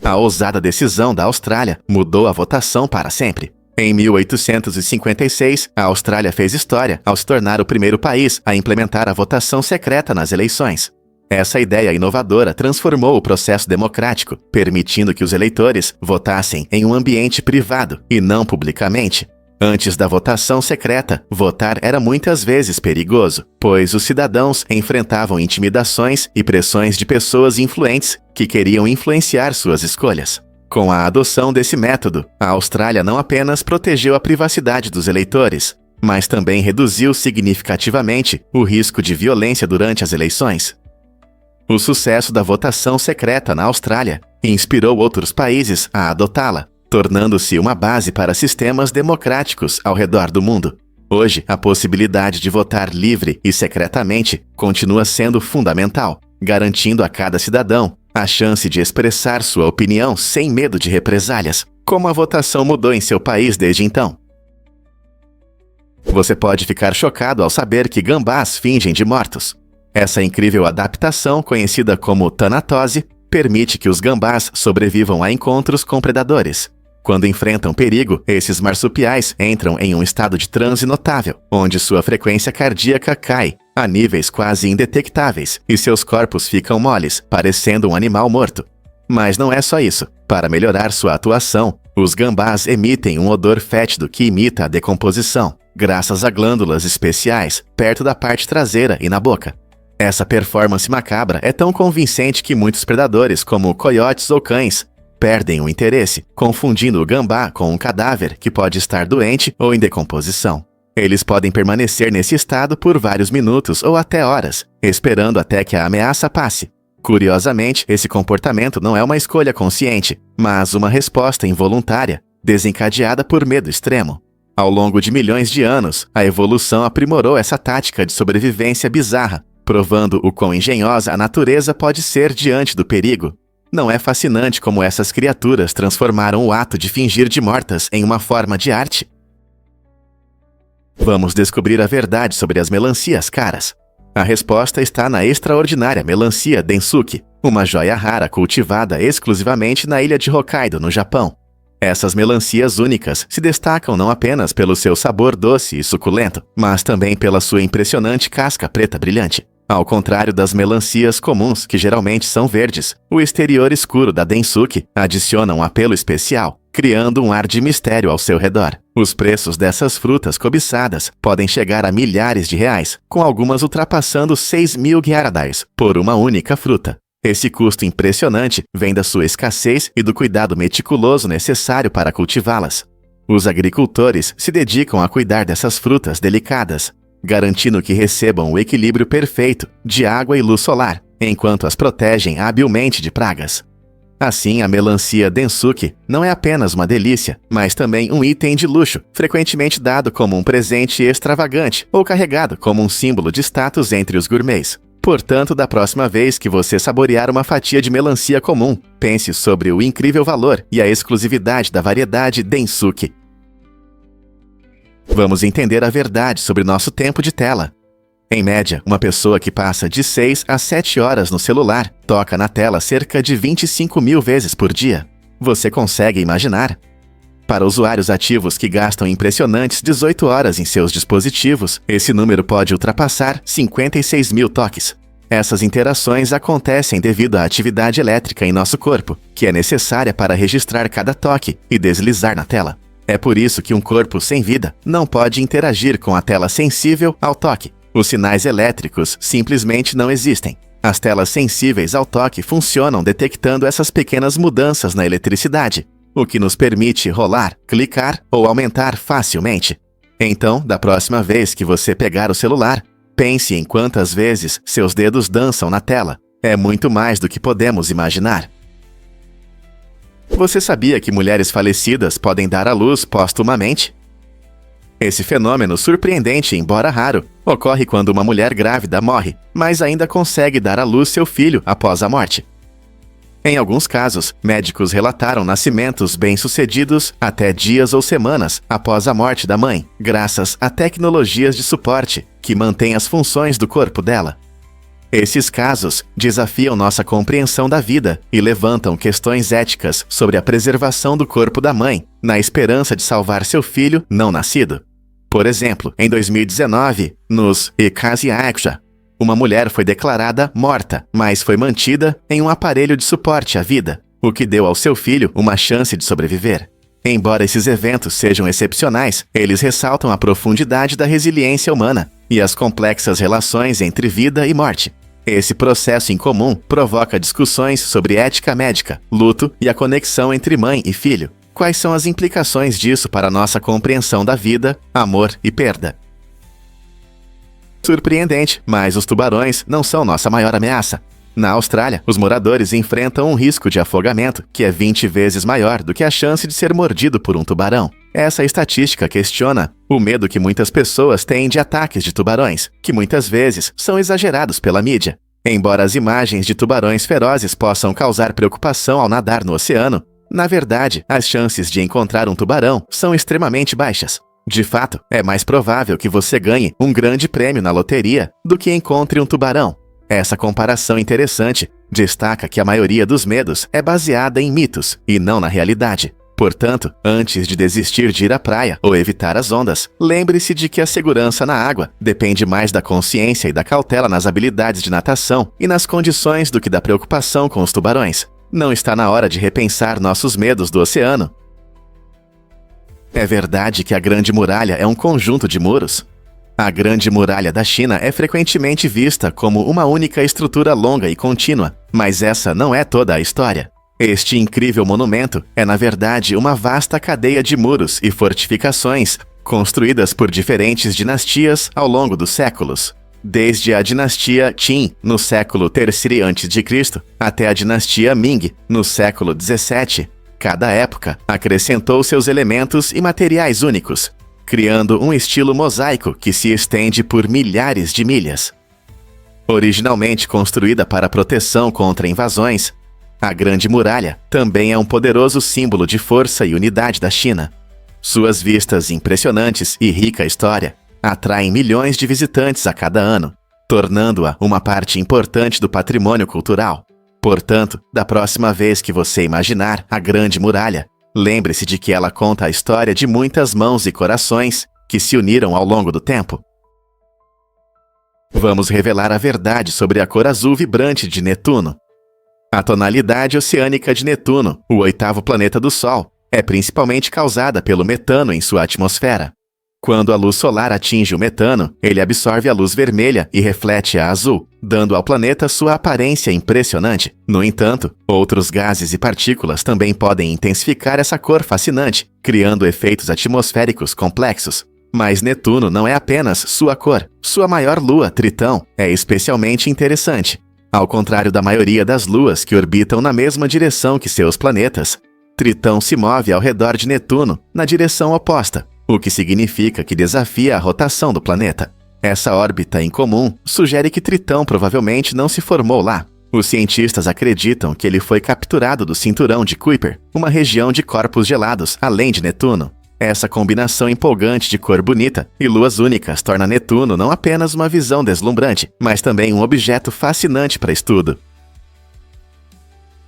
A ousada decisão da Austrália mudou a votação para sempre. Em 1856, a Austrália fez história ao se tornar o primeiro país a implementar a votação secreta nas eleições. Essa ideia inovadora transformou o processo democrático, permitindo que os eleitores votassem em um ambiente privado e não publicamente. Antes da votação secreta, votar era muitas vezes perigoso, pois os cidadãos enfrentavam intimidações e pressões de pessoas influentes que queriam influenciar suas escolhas. Com a adoção desse método, a Austrália não apenas protegeu a privacidade dos eleitores, mas também reduziu significativamente o risco de violência durante as eleições. O sucesso da votação secreta na Austrália inspirou outros países a adotá-la, tornando-se uma base para sistemas democráticos ao redor do mundo. Hoje, a possibilidade de votar livre e secretamente continua sendo fundamental, garantindo a cada cidadão a chance de expressar sua opinião sem medo de represálias. Como a votação mudou em seu país desde então? Você pode ficar chocado ao saber que gambás fingem de mortos. Essa incrível adaptação, conhecida como tanatose, permite que os gambás sobrevivam a encontros com predadores. Quando enfrentam perigo, esses marsupiais entram em um estado de transe notável, onde sua frequência cardíaca cai a níveis quase indetectáveis e seus corpos ficam moles, parecendo um animal morto. Mas não é só isso. Para melhorar sua atuação, os gambás emitem um odor fétido que imita a decomposição, graças a glândulas especiais perto da parte traseira e na boca. Essa performance macabra é tão convincente que muitos predadores, como coiotes ou cães, perdem o interesse, confundindo o gambá com um cadáver que pode estar doente ou em decomposição. Eles podem permanecer nesse estado por vários minutos ou até horas, esperando até que a ameaça passe. Curiosamente, esse comportamento não é uma escolha consciente, mas uma resposta involuntária, desencadeada por medo extremo. Ao longo de milhões de anos, a evolução aprimorou essa tática de sobrevivência bizarra, provando o quão engenhosa a natureza pode ser diante do perigo. Não é fascinante como essas criaturas transformaram o ato de fingir de mortas em uma forma de arte? Vamos descobrir a verdade sobre as melancias caras. A resposta está na extraordinária melancia Densuke, uma joia rara cultivada exclusivamente na ilha de Hokkaido, no Japão. Essas melancias únicas se destacam não apenas pelo seu sabor doce e suculento, mas também pela sua impressionante casca preta brilhante. Ao contrário das melancias comuns, que geralmente são verdes, o exterior escuro da Densuke adiciona um apelo especial, criando um ar de mistério ao seu redor. Os preços dessas frutas cobiçadas podem chegar a milhares de reais, com algumas ultrapassando 6.000 guiaradários por uma única fruta. Esse custo impressionante vem da sua escassez e do cuidado meticuloso necessário para cultivá-las. Os agricultores se dedicam a cuidar dessas frutas delicadas, garantindo que recebam o equilíbrio perfeito de água e luz solar, enquanto as protegem habilmente de pragas. Assim, a melancia Densuke não é apenas uma delícia, mas também um item de luxo, frequentemente dado como um presente extravagante ou carregado como um símbolo de status entre os gourmets. Portanto, da próxima vez que você saborear uma fatia de melancia comum, pense sobre o incrível valor e a exclusividade da variedade Densuke. Vamos entender a verdade sobre nosso tempo de tela. Em média, uma pessoa que passa de 6 a 7 horas no celular toca na tela cerca de 25.000 vezes por dia. Você consegue imaginar? Para usuários ativos que gastam impressionantes 18 horas em seus dispositivos, esse número pode ultrapassar 56.000 toques. Essas interações acontecem devido à atividade elétrica em nosso corpo, que é necessária para registrar cada toque e deslizar na tela. É por isso que um corpo sem vida não pode interagir com a tela sensível ao toque. Os sinais elétricos simplesmente não existem. As telas sensíveis ao toque funcionam detectando essas pequenas mudanças na eletricidade, o que nos permite rolar, clicar ou aumentar facilmente. Então, da próxima vez que você pegar o celular, pense em quantas vezes seus dedos dançam na tela. É muito mais do que podemos imaginar. Você sabia que mulheres falecidas podem dar à luz póstumamente? Esse fenômeno surpreendente, embora raro, ocorre quando uma mulher grávida morre, mas ainda consegue dar à luz seu filho após a morte. Em alguns casos, médicos relataram nascimentos bem-sucedidos até dias ou semanas após a morte da mãe, graças a tecnologias de suporte que mantêm as funções do corpo dela. Esses casos desafiam nossa compreensão da vida e levantam questões éticas sobre a preservação do corpo da mãe, na esperança de salvar seu filho não nascido. Por exemplo, em 2019, nos Ecasiaxa, uma mulher foi declarada morta, mas foi mantida em um aparelho de suporte à vida, o que deu ao seu filho uma chance de sobreviver. Embora esses eventos sejam excepcionais, eles ressaltam a profundidade da resiliência humana e as complexas relações entre vida e morte. Esse processo incomum provoca discussões sobre ética médica, luto e a conexão entre mãe e filho. Quais são as implicações disso para a nossa compreensão da vida, amor e perda? Surpreendente, mas os tubarões não são nossa maior ameaça. Na Austrália, os moradores enfrentam um risco de afogamento que é 20 vezes maior do que a chance de ser mordido por um tubarão. Essa estatística questiona o medo que muitas pessoas têm de ataques de tubarões, que muitas vezes são exagerados pela mídia. Embora as imagens de tubarões ferozes possam causar preocupação ao nadar no oceano, na verdade, as chances de encontrar um tubarão são extremamente baixas. De fato, é mais provável que você ganhe um grande prêmio na loteria do que encontre um tubarão. Essa comparação interessante destaca que a maioria dos medos é baseada em mitos e não na realidade. Portanto, antes de desistir de ir à praia ou evitar as ondas, lembre-se de que a segurança na água depende mais da consciência e da cautela nas habilidades de natação e nas condições do que da preocupação com os tubarões. Não está na hora de repensar nossos medos do oceano? É verdade que a Grande Muralha é um conjunto de muros? A Grande Muralha da China é frequentemente vista como uma única estrutura longa e contínua, mas essa não é toda a história. Este incrível monumento é, na verdade, uma vasta cadeia de muros e fortificações construídas por diferentes dinastias ao longo dos séculos. Desde a dinastia Qin, no século III a.C., até a dinastia Ming, no século XVII, cada época acrescentou seus elementos e materiais únicos, criando um estilo mosaico que se estende por milhares de milhas. Originalmente construída para proteção contra invasões, a Grande Muralha também é um poderoso símbolo de força e unidade da China. Suas vistas impressionantes e rica história atraem milhões de visitantes a cada ano, tornando-a uma parte importante do patrimônio cultural. Portanto, da próxima vez que você imaginar a Grande Muralha, lembre-se de que ela conta a história de muitas mãos e corações que se uniram ao longo do tempo. Vamos revelar a verdade sobre a cor azul vibrante de Netuno. A tonalidade oceânica de Netuno, o oitavo planeta do Sol, é principalmente causada pelo metano em sua atmosfera. Quando a luz solar atinge o metano, ele absorve a luz vermelha e reflete a azul, dando ao planeta sua aparência impressionante. No entanto, outros gases e partículas também podem intensificar essa cor fascinante, criando efeitos atmosféricos complexos. Mas Netuno não é apenas sua cor. Sua maior lua, Tritão, é especialmente interessante. Ao contrário da maioria das luas que orbitam na mesma direção que seus planetas, Tritão se move ao redor de Netuno na direção oposta, o que significa que desafia a rotação do planeta. Essa órbita incomum sugere que Tritão provavelmente não se formou lá. Os cientistas acreditam que ele foi capturado do cinturão de Kuiper, uma região de corpos gelados além de Netuno. Essa combinação empolgante de cor bonita e luas únicas torna Netuno não apenas uma visão deslumbrante, mas também um objeto fascinante para estudo.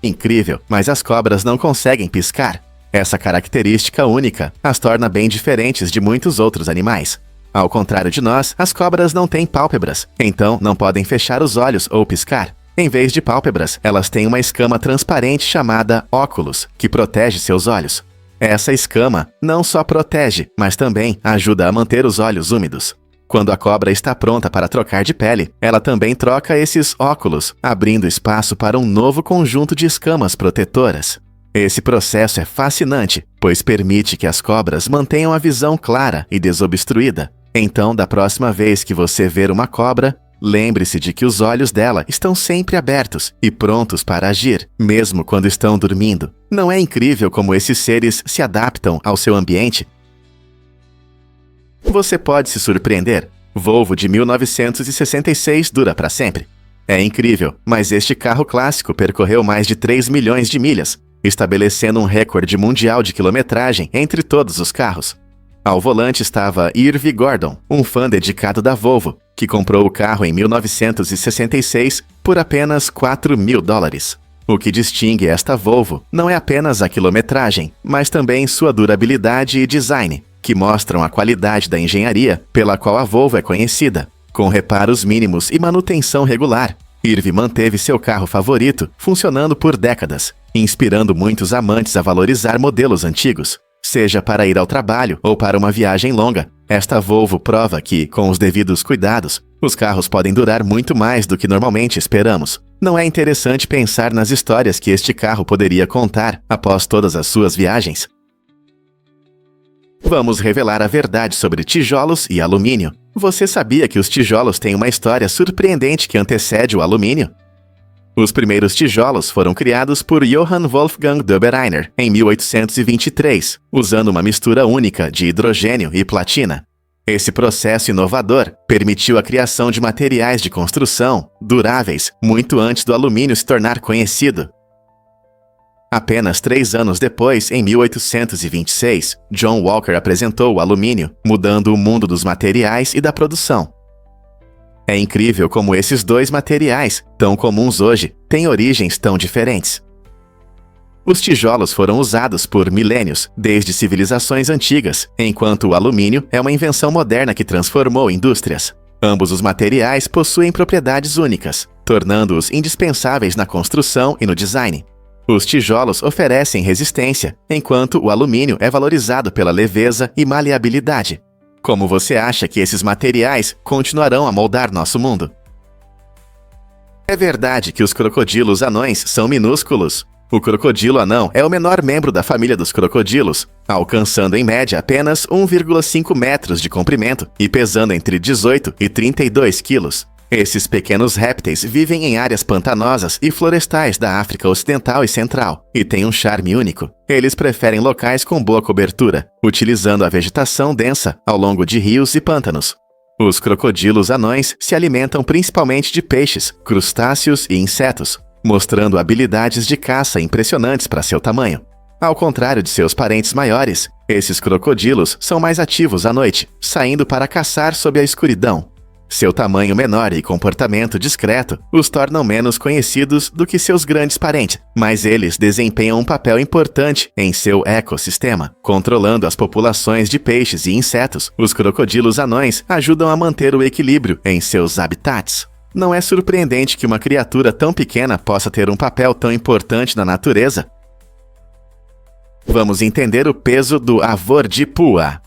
Incrível, mas as cobras não conseguem piscar. Essa característica única as torna bem diferentes de muitos outros animais. Ao contrário de nós, as cobras não têm pálpebras, então não podem fechar os olhos ou piscar. Em vez de pálpebras, elas têm uma escama transparente chamada óculos, que protege seus olhos. Essa escama não só protege, mas também ajuda a manter os olhos úmidos. Quando a cobra está pronta para trocar de pele, ela também troca esses óculos, abrindo espaço para um novo conjunto de escamas protetoras. Esse processo é fascinante, pois permite que as cobras mantenham a visão clara e desobstruída. Então, da próxima vez que você ver uma cobra, lembre-se de que os olhos dela estão sempre abertos e prontos para agir, mesmo quando estão dormindo. Não é incrível como esses seres se adaptam ao seu ambiente? Você pode se surpreender. Volvo de 1966 dura para sempre. É incrível, mas este carro clássico percorreu mais de 3 milhões de milhas, estabelecendo um recorde mundial de quilometragem entre todos os carros. Ao volante estava Irv Gordon, um fã dedicado da Volvo, que comprou o carro em 1966 por apenas $4.000. O que distingue esta Volvo não é apenas a quilometragem, mas também sua durabilidade e design, que mostram a qualidade da engenharia pela qual a Volvo é conhecida. Com reparos mínimos e manutenção regular, Irv manteve seu carro favorito funcionando por décadas, inspirando muitos amantes a valorizar modelos antigos. Seja para ir ao trabalho ou para uma viagem longa, esta Volvo prova que, com os devidos cuidados, os carros podem durar muito mais do que normalmente esperamos. Não é interessante pensar nas histórias que este carro poderia contar após todas as suas viagens? Vamos revelar a verdade sobre tijolos e alumínio. Você sabia que os tijolos têm uma história surpreendente que antecede o alumínio? Os primeiros tijolos foram criados por Johann Wolfgang Dobereiner em 1823, usando uma mistura única de hidrogênio e platina. Esse processo inovador permitiu a criação de materiais de construção duráveis muito antes do alumínio se tornar conhecido. Apenas 3 anos depois, em 1826, John Walker apresentou o alumínio, mudando o mundo dos materiais e da produção. É incrível como esses dois materiais, tão comuns hoje, têm origens tão diferentes. Os tijolos foram usados por milênios, desde civilizações antigas, enquanto o alumínio é uma invenção moderna que transformou indústrias. Ambos os materiais possuem propriedades únicas, tornando-os indispensáveis na construção e no design. Os tijolos oferecem resistência, enquanto o alumínio é valorizado pela leveza e maleabilidade. Como você acha que esses materiais continuarão a moldar nosso mundo? É verdade que os crocodilos anões são minúsculos. O crocodilo anão é o menor membro da família dos crocodilos, alcançando em média apenas 1,5 metros de comprimento e pesando entre 18 e 32 quilos. Esses pequenos répteis vivem em áreas pantanosas e florestais da África Ocidental e Central, e têm um charme único. Eles preferem locais com boa cobertura, utilizando a vegetação densa ao longo de rios e pântanos. Os crocodilos anões se alimentam principalmente de peixes, crustáceos e insetos, mostrando habilidades de caça impressionantes para seu tamanho. Ao contrário de seus parentes maiores, esses crocodilos são mais ativos à noite, saindo para caçar sob a escuridão. Seu tamanho menor e comportamento discreto os tornam menos conhecidos do que seus grandes parentes, mas eles desempenham um papel importante em seu ecossistema. Controlando as populações de peixes e insetos, os crocodilos anões ajudam a manter o equilíbrio em seus habitats. Não é surpreendente que uma criatura tão pequena possa ter um papel tão importante na natureza? Vamos entender o peso do avoirdupois.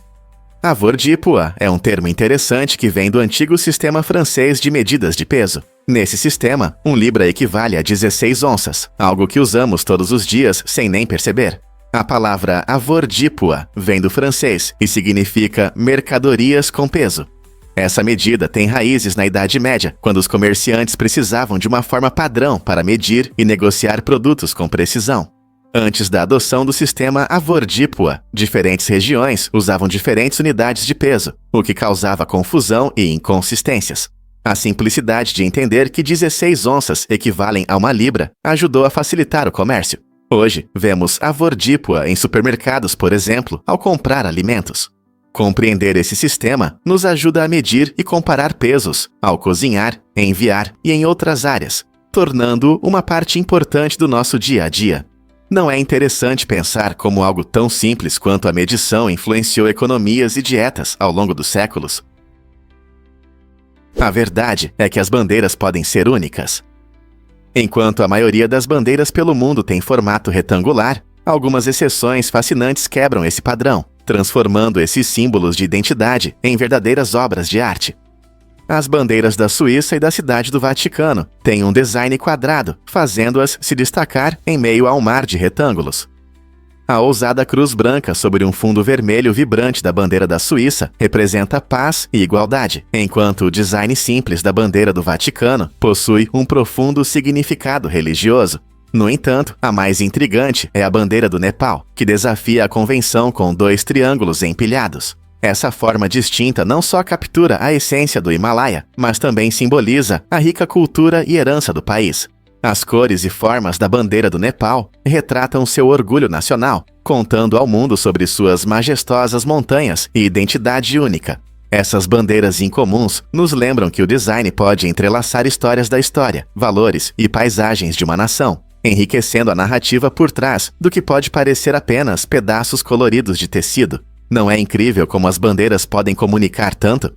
Avoirdupois é um termo interessante que vem do antigo sistema francês de medidas de peso. Nesse sistema, 1 libra equivale a 16 onças, algo que usamos todos os dias sem nem perceber. A palavra avoirdupois vem do francês e significa mercadorias com peso. Essa medida tem raízes na Idade Média, quando os comerciantes precisavam de uma forma padrão para medir e negociar produtos com precisão. Antes da adoção do sistema avoirdupois, diferentes regiões usavam diferentes unidades de peso, o que causava confusão e inconsistências. A simplicidade de entender que 16 onças equivalem a 1 libra ajudou a facilitar o comércio. Hoje, vemos avoirdupois em supermercados, por exemplo, ao comprar alimentos. Compreender esse sistema nos ajuda a medir e comparar pesos, ao cozinhar, enviar e em outras áreas, tornando-o uma parte importante do nosso dia a dia. Não é interessante pensar como algo tão simples quanto a medição influenciou economias e dietas ao longo dos séculos? A verdade é que as bandeiras podem ser únicas. Enquanto a maioria das bandeiras pelo mundo tem formato retangular, algumas exceções fascinantes quebram esse padrão, transformando esses símbolos de identidade em verdadeiras obras de arte. As bandeiras da Suíça e da Cidade do Vaticano têm um design quadrado, fazendo-as se destacar em meio a um mar de retângulos. A ousada cruz branca sobre um fundo vermelho vibrante da bandeira da Suíça representa paz e igualdade, enquanto o design simples da bandeira do Vaticano possui um profundo significado religioso. No entanto, a mais intrigante é a bandeira do Nepal, que desafia a convenção com 2 triângulos empilhados. Essa forma distinta não só captura a essência do Himalaia, mas também simboliza a rica cultura e herança do país. As cores e formas da bandeira do Nepal retratam seu orgulho nacional, contando ao mundo sobre suas majestosas montanhas e identidade única. Essas bandeiras incomuns nos lembram que o design pode entrelaçar histórias da história, valores e paisagens de uma nação, enriquecendo a narrativa por trás do que pode parecer apenas pedaços coloridos de tecido. Não é incrível como as bandeiras podem comunicar tanto?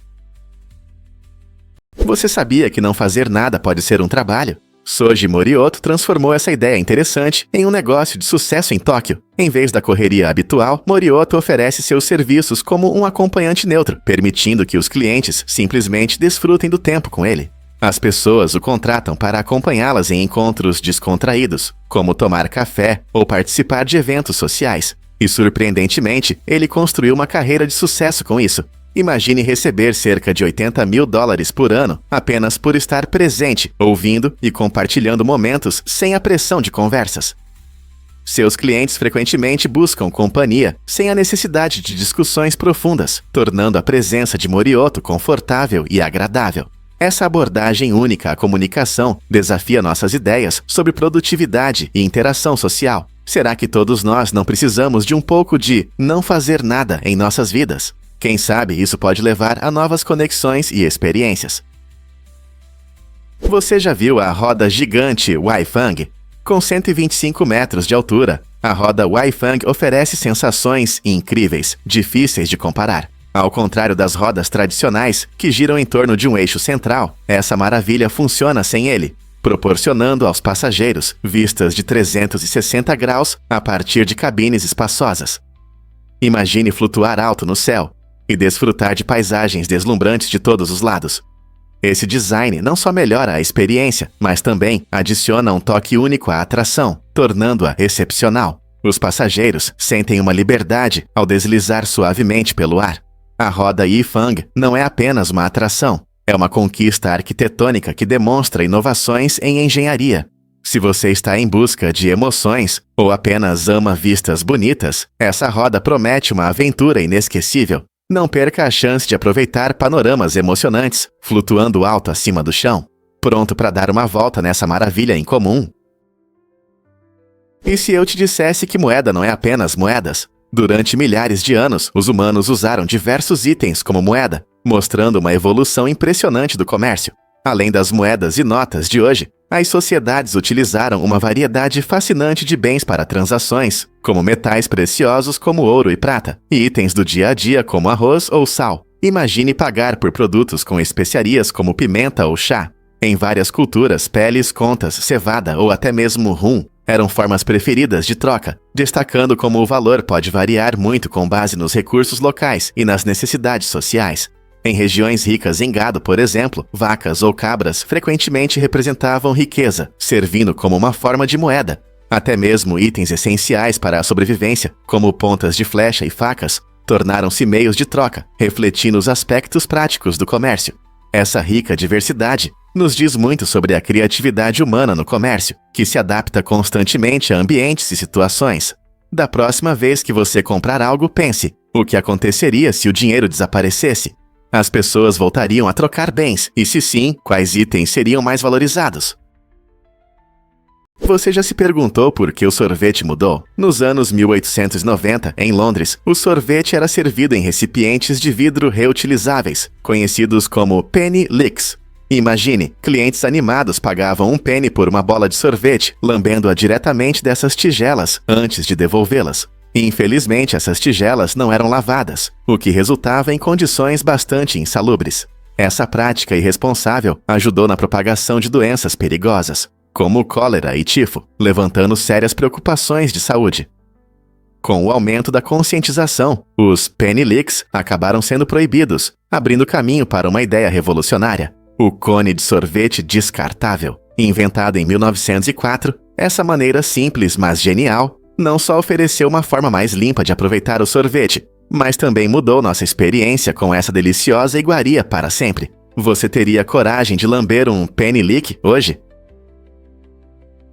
Você sabia que não fazer nada pode ser um trabalho? Soji Morioto transformou essa ideia interessante em um negócio de sucesso em Tóquio. Em vez da correria habitual, Morioto oferece seus serviços como um acompanhante neutro, permitindo que os clientes simplesmente desfrutem do tempo com ele. As pessoas o contratam para acompanhá-las em encontros descontraídos, como tomar café ou participar de eventos sociais. E, surpreendentemente, ele construiu uma carreira de sucesso com isso. Imagine receber cerca de $80 mil por ano apenas por estar presente, ouvindo e compartilhando momentos sem a pressão de conversas. Seus clientes frequentemente buscam companhia sem a necessidade de discussões profundas, tornando a presença de Morioto confortável e agradável. Essa abordagem única à comunicação desafia nossas ideias sobre produtividade e interação social. Será que todos nós não precisamos de um pouco de não fazer nada em nossas vidas? Quem sabe isso pode levar a novas conexões e experiências. Você já viu a roda gigante Weifang? Com 125 metros de altura, a roda Weifang oferece sensações incríveis, difíceis de comparar. Ao contrário das rodas tradicionais, que giram em torno de um eixo central, essa maravilha funciona sem ele, proporcionando aos passageiros vistas de 360 graus a partir de cabines espaçosas. Imagine flutuar alto no céu e desfrutar de paisagens deslumbrantes de todos os lados. Esse design não só melhora a experiência, mas também adiciona um toque único à atração, tornando-a excepcional. Os passageiros sentem uma liberdade ao deslizar suavemente pelo ar. A roda Yifang não é apenas uma atração, é uma conquista arquitetônica que demonstra inovações em engenharia. Se você está em busca de emoções ou apenas ama vistas bonitas, essa roda promete uma aventura inesquecível. Não perca a chance de aproveitar panoramas emocionantes, flutuando alto acima do chão, pronto para dar uma volta nessa maravilha incomum. E se eu te dissesse que moeda não é apenas moedas? Durante milhares de anos, os humanos usaram diversos itens como moeda, mostrando uma evolução impressionante do comércio. Além das moedas e notas de hoje, as sociedades utilizaram uma variedade fascinante de bens para transações, como metais preciosos como ouro e prata, e itens do dia a dia como arroz ou sal. Imagine pagar por produtos com especiarias como pimenta ou chá. Em várias culturas, peles, contas, cevada ou até mesmo rum eram formas preferidas de troca, destacando como o valor pode variar muito com base nos recursos locais e nas necessidades sociais. Em regiões ricas em gado, por exemplo, vacas ou cabras frequentemente representavam riqueza, servindo como uma forma de moeda. Até mesmo itens essenciais para a sobrevivência, como pontas de flecha e facas, tornaram-se meios de troca, refletindo os aspectos práticos do comércio. Essa rica diversidade nos diz muito sobre a criatividade humana no comércio, que se adapta constantemente a ambientes e situações. Da próxima vez que você comprar algo, pense: o que aconteceria se o dinheiro desaparecesse? As pessoas voltariam a trocar bens, e se sim, quais itens seriam mais valorizados? Você já se perguntou por que o sorvete mudou? Nos anos 1890, em Londres, o sorvete era servido em recipientes de vidro reutilizáveis, conhecidos como penny licks. Imagine, clientes animados pagavam um penny por uma bola de sorvete, lambendo-a diretamente dessas tigelas antes de devolvê-las. Infelizmente, essas tigelas não eram lavadas, o que resultava em condições bastante insalubres. Essa prática irresponsável ajudou na propagação de doenças perigosas, como cólera e tifo, levantando sérias preocupações de saúde. Com o aumento da conscientização, os penny licks acabaram sendo proibidos, abrindo caminho para uma ideia revolucionária: o cone de sorvete descartável. Inventado em 1904, essa maneira simples, mas genial, não só ofereceu uma forma mais limpa de aproveitar o sorvete, mas também mudou nossa experiência com essa deliciosa iguaria para sempre. Você teria coragem de lamber um penny lick hoje?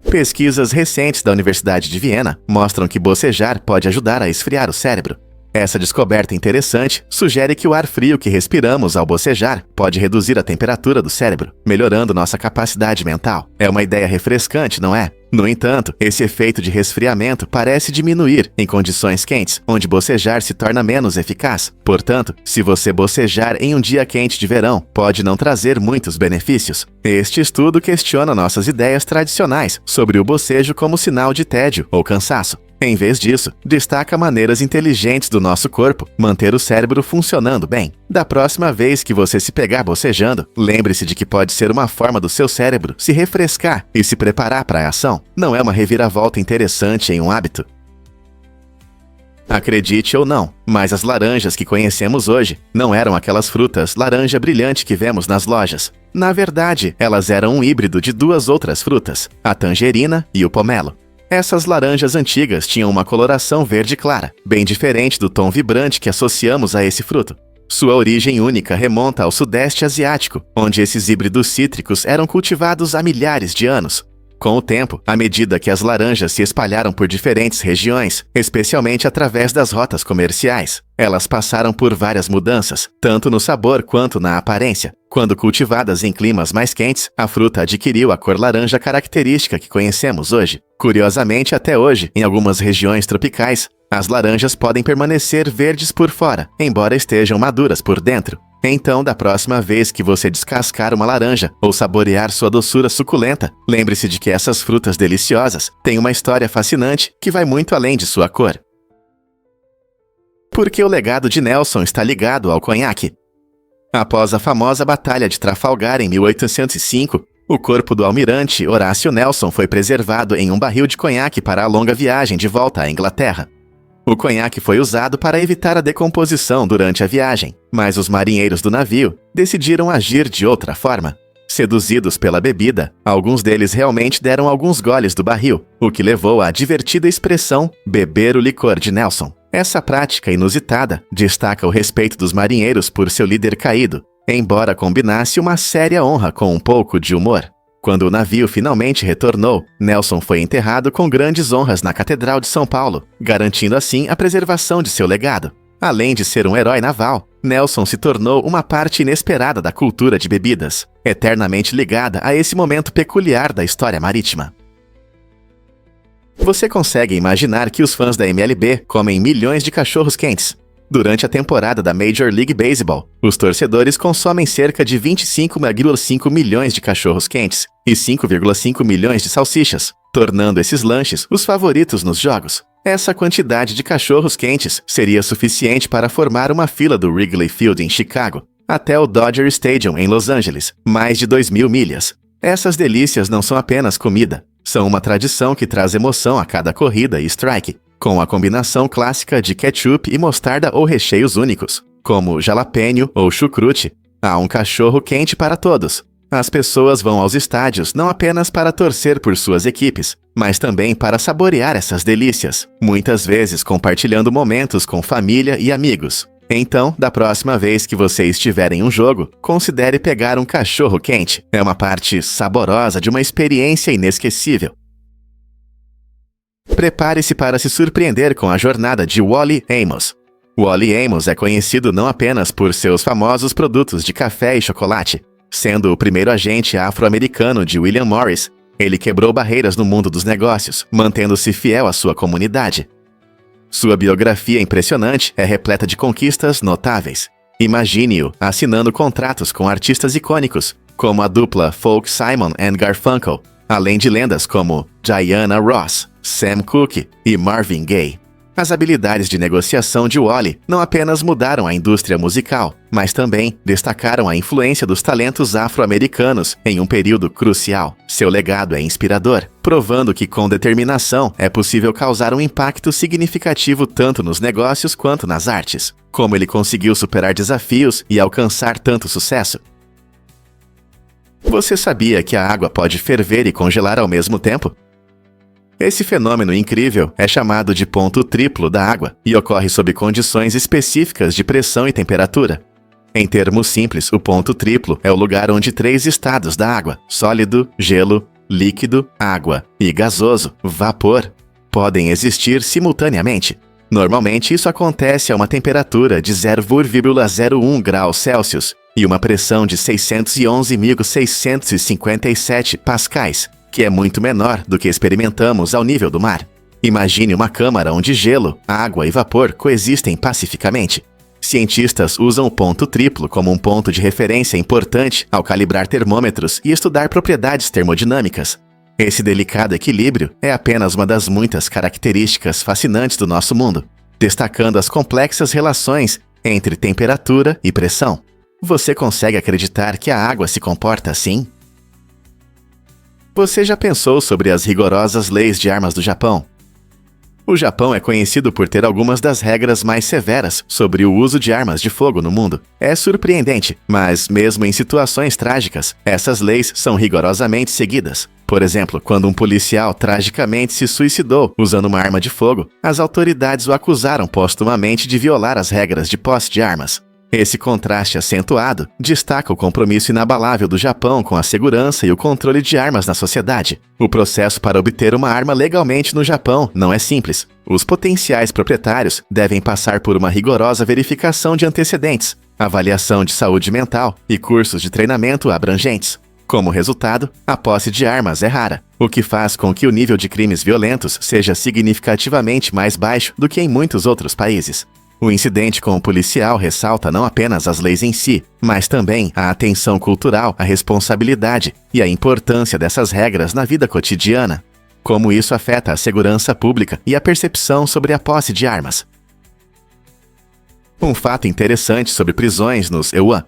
Pesquisas recentes da Universidade de Viena mostram que bocejar pode ajudar a esfriar o cérebro. Essa descoberta interessante sugere que o ar frio que respiramos ao bocejar pode reduzir a temperatura do cérebro, melhorando nossa capacidade mental. É uma ideia refrescante, não é? No entanto, esse efeito de resfriamento parece diminuir em condições quentes, onde bocejar se torna menos eficaz. Portanto, se você bocejar em um dia quente de verão, pode não trazer muitos benefícios. Este estudo questiona nossas ideias tradicionais sobre o bocejo como sinal de tédio ou cansaço. Em vez disso, destaca maneiras inteligentes do nosso corpo manter o cérebro funcionando bem. Da próxima vez que você se pegar bocejando, lembre-se de que pode ser uma forma do seu cérebro se refrescar e se preparar para a ação. Não é uma reviravolta interessante em um hábito? Acredite ou não, mas as laranjas que conhecemos hoje não eram aquelas frutas laranja brilhante que vemos nas lojas. Na verdade, elas eram um híbrido de duas outras frutas, a tangerina e o pomelo. Essas laranjas antigas tinham uma coloração verde clara, bem diferente do tom vibrante que associamos a esse fruto. Sua origem única remonta ao Sudeste Asiático, onde esses híbridos cítricos eram cultivados há milhares de anos. Com o tempo, à medida que as laranjas se espalharam por diferentes regiões, especialmente através das rotas comerciais, elas passaram por várias mudanças, tanto no sabor quanto na aparência. Quando cultivadas em climas mais quentes, a fruta adquiriu a cor laranja característica que conhecemos hoje. Curiosamente, até hoje, em algumas regiões tropicais, as laranjas podem permanecer verdes por fora, embora estejam maduras por dentro. Então, da próxima vez que você descascar uma laranja ou saborear sua doçura suculenta, lembre-se de que essas frutas deliciosas têm uma história fascinante que vai muito além de sua cor. Por que o legado de Nelson está ligado ao conhaque? Após a famosa Batalha de Trafalgar em 1805, o corpo do almirante Horácio Nelson foi preservado em um barril de conhaque para a longa viagem de volta à Inglaterra. O conhaque foi usado para evitar a decomposição durante a viagem, mas os marinheiros do navio decidiram agir de outra forma. Seduzidos pela bebida, alguns deles realmente deram alguns goles do barril, o que levou à divertida expressão beber o licor de Nelson. Essa prática inusitada destaca o respeito dos marinheiros por seu líder caído, embora combinasse uma séria honra com um pouco de humor. Quando o navio finalmente retornou, Nelson foi enterrado com grandes honras na Catedral de São Paulo, garantindo assim a preservação de seu legado. Além de ser um herói naval, Nelson se tornou uma parte inesperada da cultura de bebidas, eternamente ligada a esse momento peculiar da história marítima. Você consegue imaginar que os fãs da MLB comem milhões de cachorros quentes? Durante a temporada da Major League Baseball, os torcedores consomem cerca de 25,5 milhões de cachorros quentes e 5,5 milhões de salsichas, tornando esses lanches os favoritos nos jogos. Essa quantidade de cachorros quentes seria suficiente para formar uma fila do Wrigley Field em Chicago até o Dodger Stadium em Los Angeles, mais de 2.000 milhas. Essas delícias não são apenas comida, são uma tradição que traz emoção a cada corrida e strike, com a combinação clássica de ketchup e mostarda ou recheios únicos, como jalapeno ou chucrute. Há um cachorro quente para todos. As pessoas vão aos estádios não apenas para torcer por suas equipes, mas também para saborear essas delícias, muitas vezes compartilhando momentos com família e amigos. Então, da próxima vez que você estiver em um jogo, considere pegar um cachorro quente. É uma parte saborosa de uma experiência inesquecível. Prepare-se para se surpreender com a jornada de Wally Amos. Wally Amos é conhecido não apenas por seus famosos produtos de café e chocolate. Sendo o primeiro agente afro-americano de William Morris, ele quebrou barreiras no mundo dos negócios, mantendo-se fiel à sua comunidade. Sua biografia impressionante é repleta de conquistas notáveis. Imagine-o assinando contratos com artistas icônicos, como a dupla Folk Simon and Garfunkel, além de lendas como Diana Ross, Sam Cooke e Marvin Gaye. As habilidades de negociação de Wally não apenas mudaram a indústria musical, mas também destacaram a influência dos talentos afro-americanos em um período crucial. Seu legado é inspirador, provando que com determinação é possível causar um impacto significativo tanto nos negócios quanto nas artes. Como ele conseguiu superar desafios e alcançar tanto sucesso? Você sabia que a água pode ferver e congelar ao mesmo tempo? Esse fenômeno incrível é chamado de ponto triplo da água e ocorre sob condições específicas de pressão e temperatura. Em termos simples, o ponto triplo é o lugar onde 3 estados da água, sólido, gelo, líquido, água e gasoso, vapor, podem existir simultaneamente. Normalmente isso acontece a uma temperatura de 0,01 graus Celsius e uma pressão de 611.657 pascais, que é muito menor do que experimentamos ao nível do mar. Imagine uma câmara onde gelo, água e vapor coexistem pacificamente. Cientistas usam o ponto triplo como um ponto de referência importante ao calibrar termômetros e estudar propriedades termodinâmicas. Esse delicado equilíbrio é apenas uma das muitas características fascinantes do nosso mundo, destacando as complexas relações entre temperatura e pressão. Você consegue acreditar que a água se comporta assim? Você já pensou sobre as rigorosas leis de armas do Japão? O Japão é conhecido por ter algumas das regras mais severas sobre o uso de armas de fogo no mundo. É surpreendente, mas mesmo em situações trágicas, essas leis são rigorosamente seguidas. Por exemplo, quando um policial tragicamente se suicidou usando uma arma de fogo, as autoridades o acusaram postumamente de violar as regras de posse de armas. Esse contraste acentuado destaca o compromisso inabalável do Japão com a segurança e o controle de armas na sociedade. O processo para obter uma arma legalmente no Japão não é simples. Os potenciais proprietários devem passar por uma rigorosa verificação de antecedentes, avaliação de saúde mental e cursos de treinamento abrangentes. Como resultado, a posse de armas é rara, o que faz com que o nível de crimes violentos seja significativamente mais baixo do que em muitos outros países. O incidente com o policial ressalta não apenas as leis em si, mas também a atenção cultural, a responsabilidade e a importância dessas regras na vida cotidiana. Como isso afeta a segurança pública e a percepção sobre a posse de armas. Um fato interessante sobre prisões nos EUA.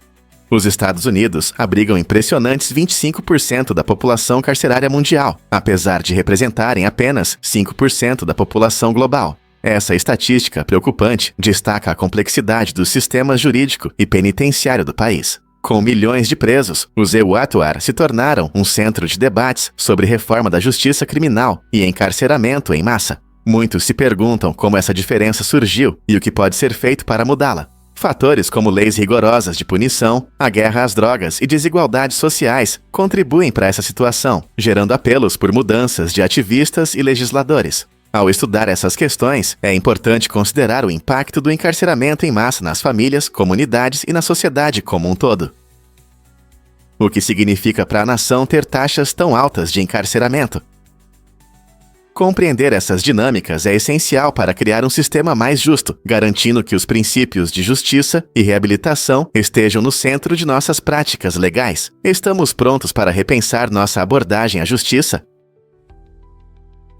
Os Estados Unidos abrigam impressionantes 25% da população carcerária mundial, apesar de representarem apenas 5% da população global. Essa estatística preocupante destaca a complexidade do sistema jurídico e penitenciário do país. Com milhões de presos, os EUATOAR se tornaram um centro de debates sobre reforma da justiça criminal e encarceramento em massa. Muitos se perguntam como essa diferença surgiu e o que pode ser feito para mudá-la. Fatores como leis rigorosas de punição, a guerra às drogas e desigualdades sociais contribuem para essa situação, gerando apelos por mudanças de ativistas e legisladores. Ao estudar essas questões, é importante considerar o impacto do encarceramento em massa nas famílias, comunidades e na sociedade como um todo. O que significa para a nação ter taxas tão altas de encarceramento? Compreender essas dinâmicas é essencial para criar um sistema mais justo, garantindo que os princípios de justiça e reabilitação estejam no centro de nossas práticas legais. Estamos prontos para repensar nossa abordagem à justiça?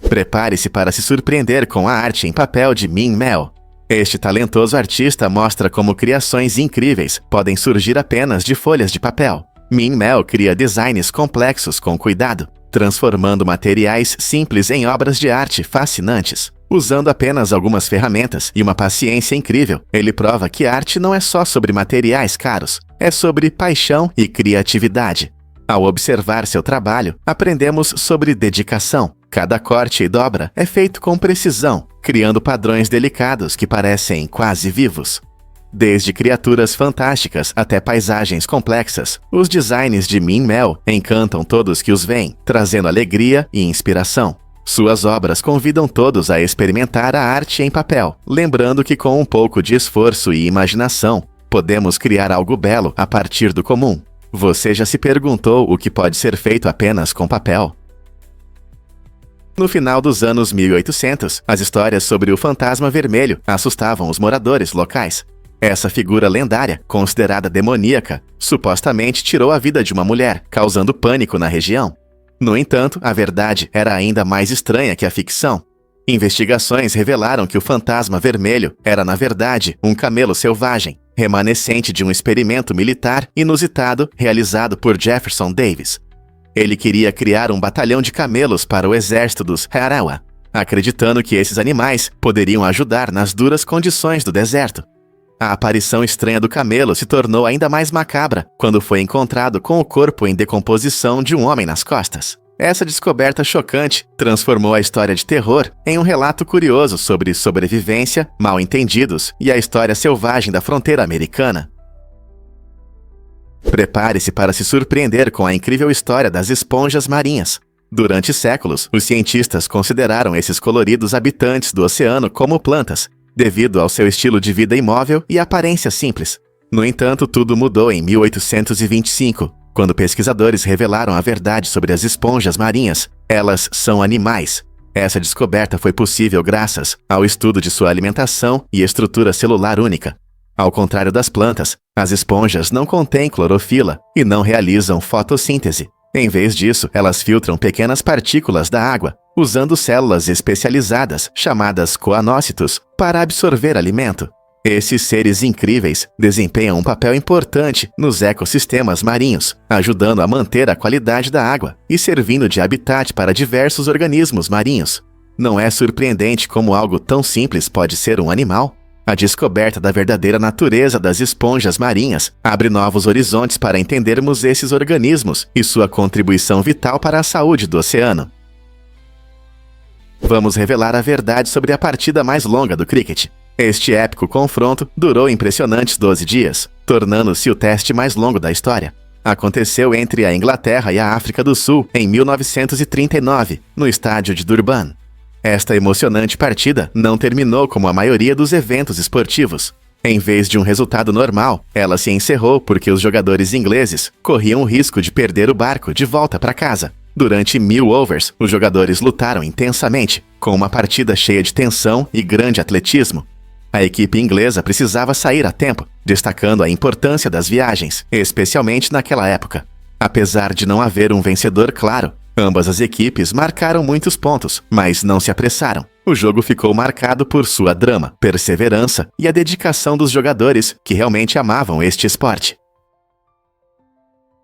Prepare-se para se surpreender com a arte em papel de Min Mel. Este talentoso artista mostra como criações incríveis podem surgir apenas de folhas de papel. Min Mel cria designs complexos com cuidado, transformando materiais simples em obras de arte fascinantes. Usando apenas algumas ferramentas e uma paciência incrível, ele prova que arte não é só sobre materiais caros, é sobre paixão e criatividade. Ao observar seu trabalho, aprendemos sobre dedicação. Cada corte e dobra é feito com precisão, criando padrões delicados que parecem quase vivos. Desde criaturas fantásticas até paisagens complexas, os designs de Min Mel encantam todos que os veem, trazendo alegria e inspiração. Suas obras convidam todos a experimentar a arte em papel, lembrando que com um pouco de esforço e imaginação, podemos criar algo belo a partir do comum. Você já se perguntou o que pode ser feito apenas com papel? No final dos anos 1800, as histórias sobre o fantasma vermelho assustavam os moradores locais. Essa figura lendária, considerada demoníaca, supostamente tirou a vida de uma mulher, causando pânico na região. No entanto, a verdade era ainda mais estranha que a ficção. Investigações revelaram que o fantasma vermelho era, na verdade, um camelo selvagem, remanescente de um experimento militar inusitado realizado por Jefferson Davis. Ele queria criar um batalhão de camelos para o exército dos Haarawa, acreditando que esses animais poderiam ajudar nas duras condições do deserto. A aparição estranha do camelo se tornou ainda mais macabra quando foi encontrado com o corpo em decomposição de um homem nas costas. Essa descoberta chocante transformou a história de terror em um relato curioso sobre sobrevivência, mal-entendidos e a história selvagem da fronteira americana. Prepare-se para se surpreender com a incrível história das esponjas marinhas. Durante séculos, os cientistas consideraram esses coloridos habitantes do oceano como plantas, devido ao seu estilo de vida imóvel e aparência simples. No entanto, tudo mudou em 1825, quando pesquisadores revelaram a verdade sobre as esponjas marinhas. Elas são animais. Essa descoberta foi possível graças ao estudo de sua alimentação e estrutura celular única. Ao contrário das plantas, as esponjas não contêm clorofila e não realizam fotossíntese. Em vez disso, elas filtram pequenas partículas da água, usando células especializadas, chamadas coanócitos, para absorver alimento. Esses seres incríveis desempenham um papel importante nos ecossistemas marinhos, ajudando a manter a qualidade da água e servindo de habitat para diversos organismos marinhos. Não é surpreendente como algo tão simples pode ser um animal? A descoberta da verdadeira natureza das esponjas marinhas abre novos horizontes para entendermos esses organismos e sua contribuição vital para a saúde do oceano. Vamos revelar a verdade sobre a partida mais longa do cricket. Este épico confronto durou impressionantes 12 dias, tornando-se o teste mais longo da história. Aconteceu entre a Inglaterra e a África do Sul em 1939, no estádio de Durban. Esta emocionante partida não terminou como a maioria dos eventos esportivos. Em vez de um resultado normal, ela se encerrou porque os jogadores ingleses corriam o risco de perder o barco de volta para casa. Durante 1000 overs, os jogadores lutaram intensamente, com uma partida cheia de tensão e grande atletismo. A equipe inglesa precisava sair a tempo, destacando a importância das viagens, especialmente naquela época. Apesar de não haver um vencedor claro, ambas as equipes marcaram muitos pontos, mas não se apressaram. O jogo ficou marcado por sua drama, perseverança e a dedicação dos jogadores que realmente amavam este esporte.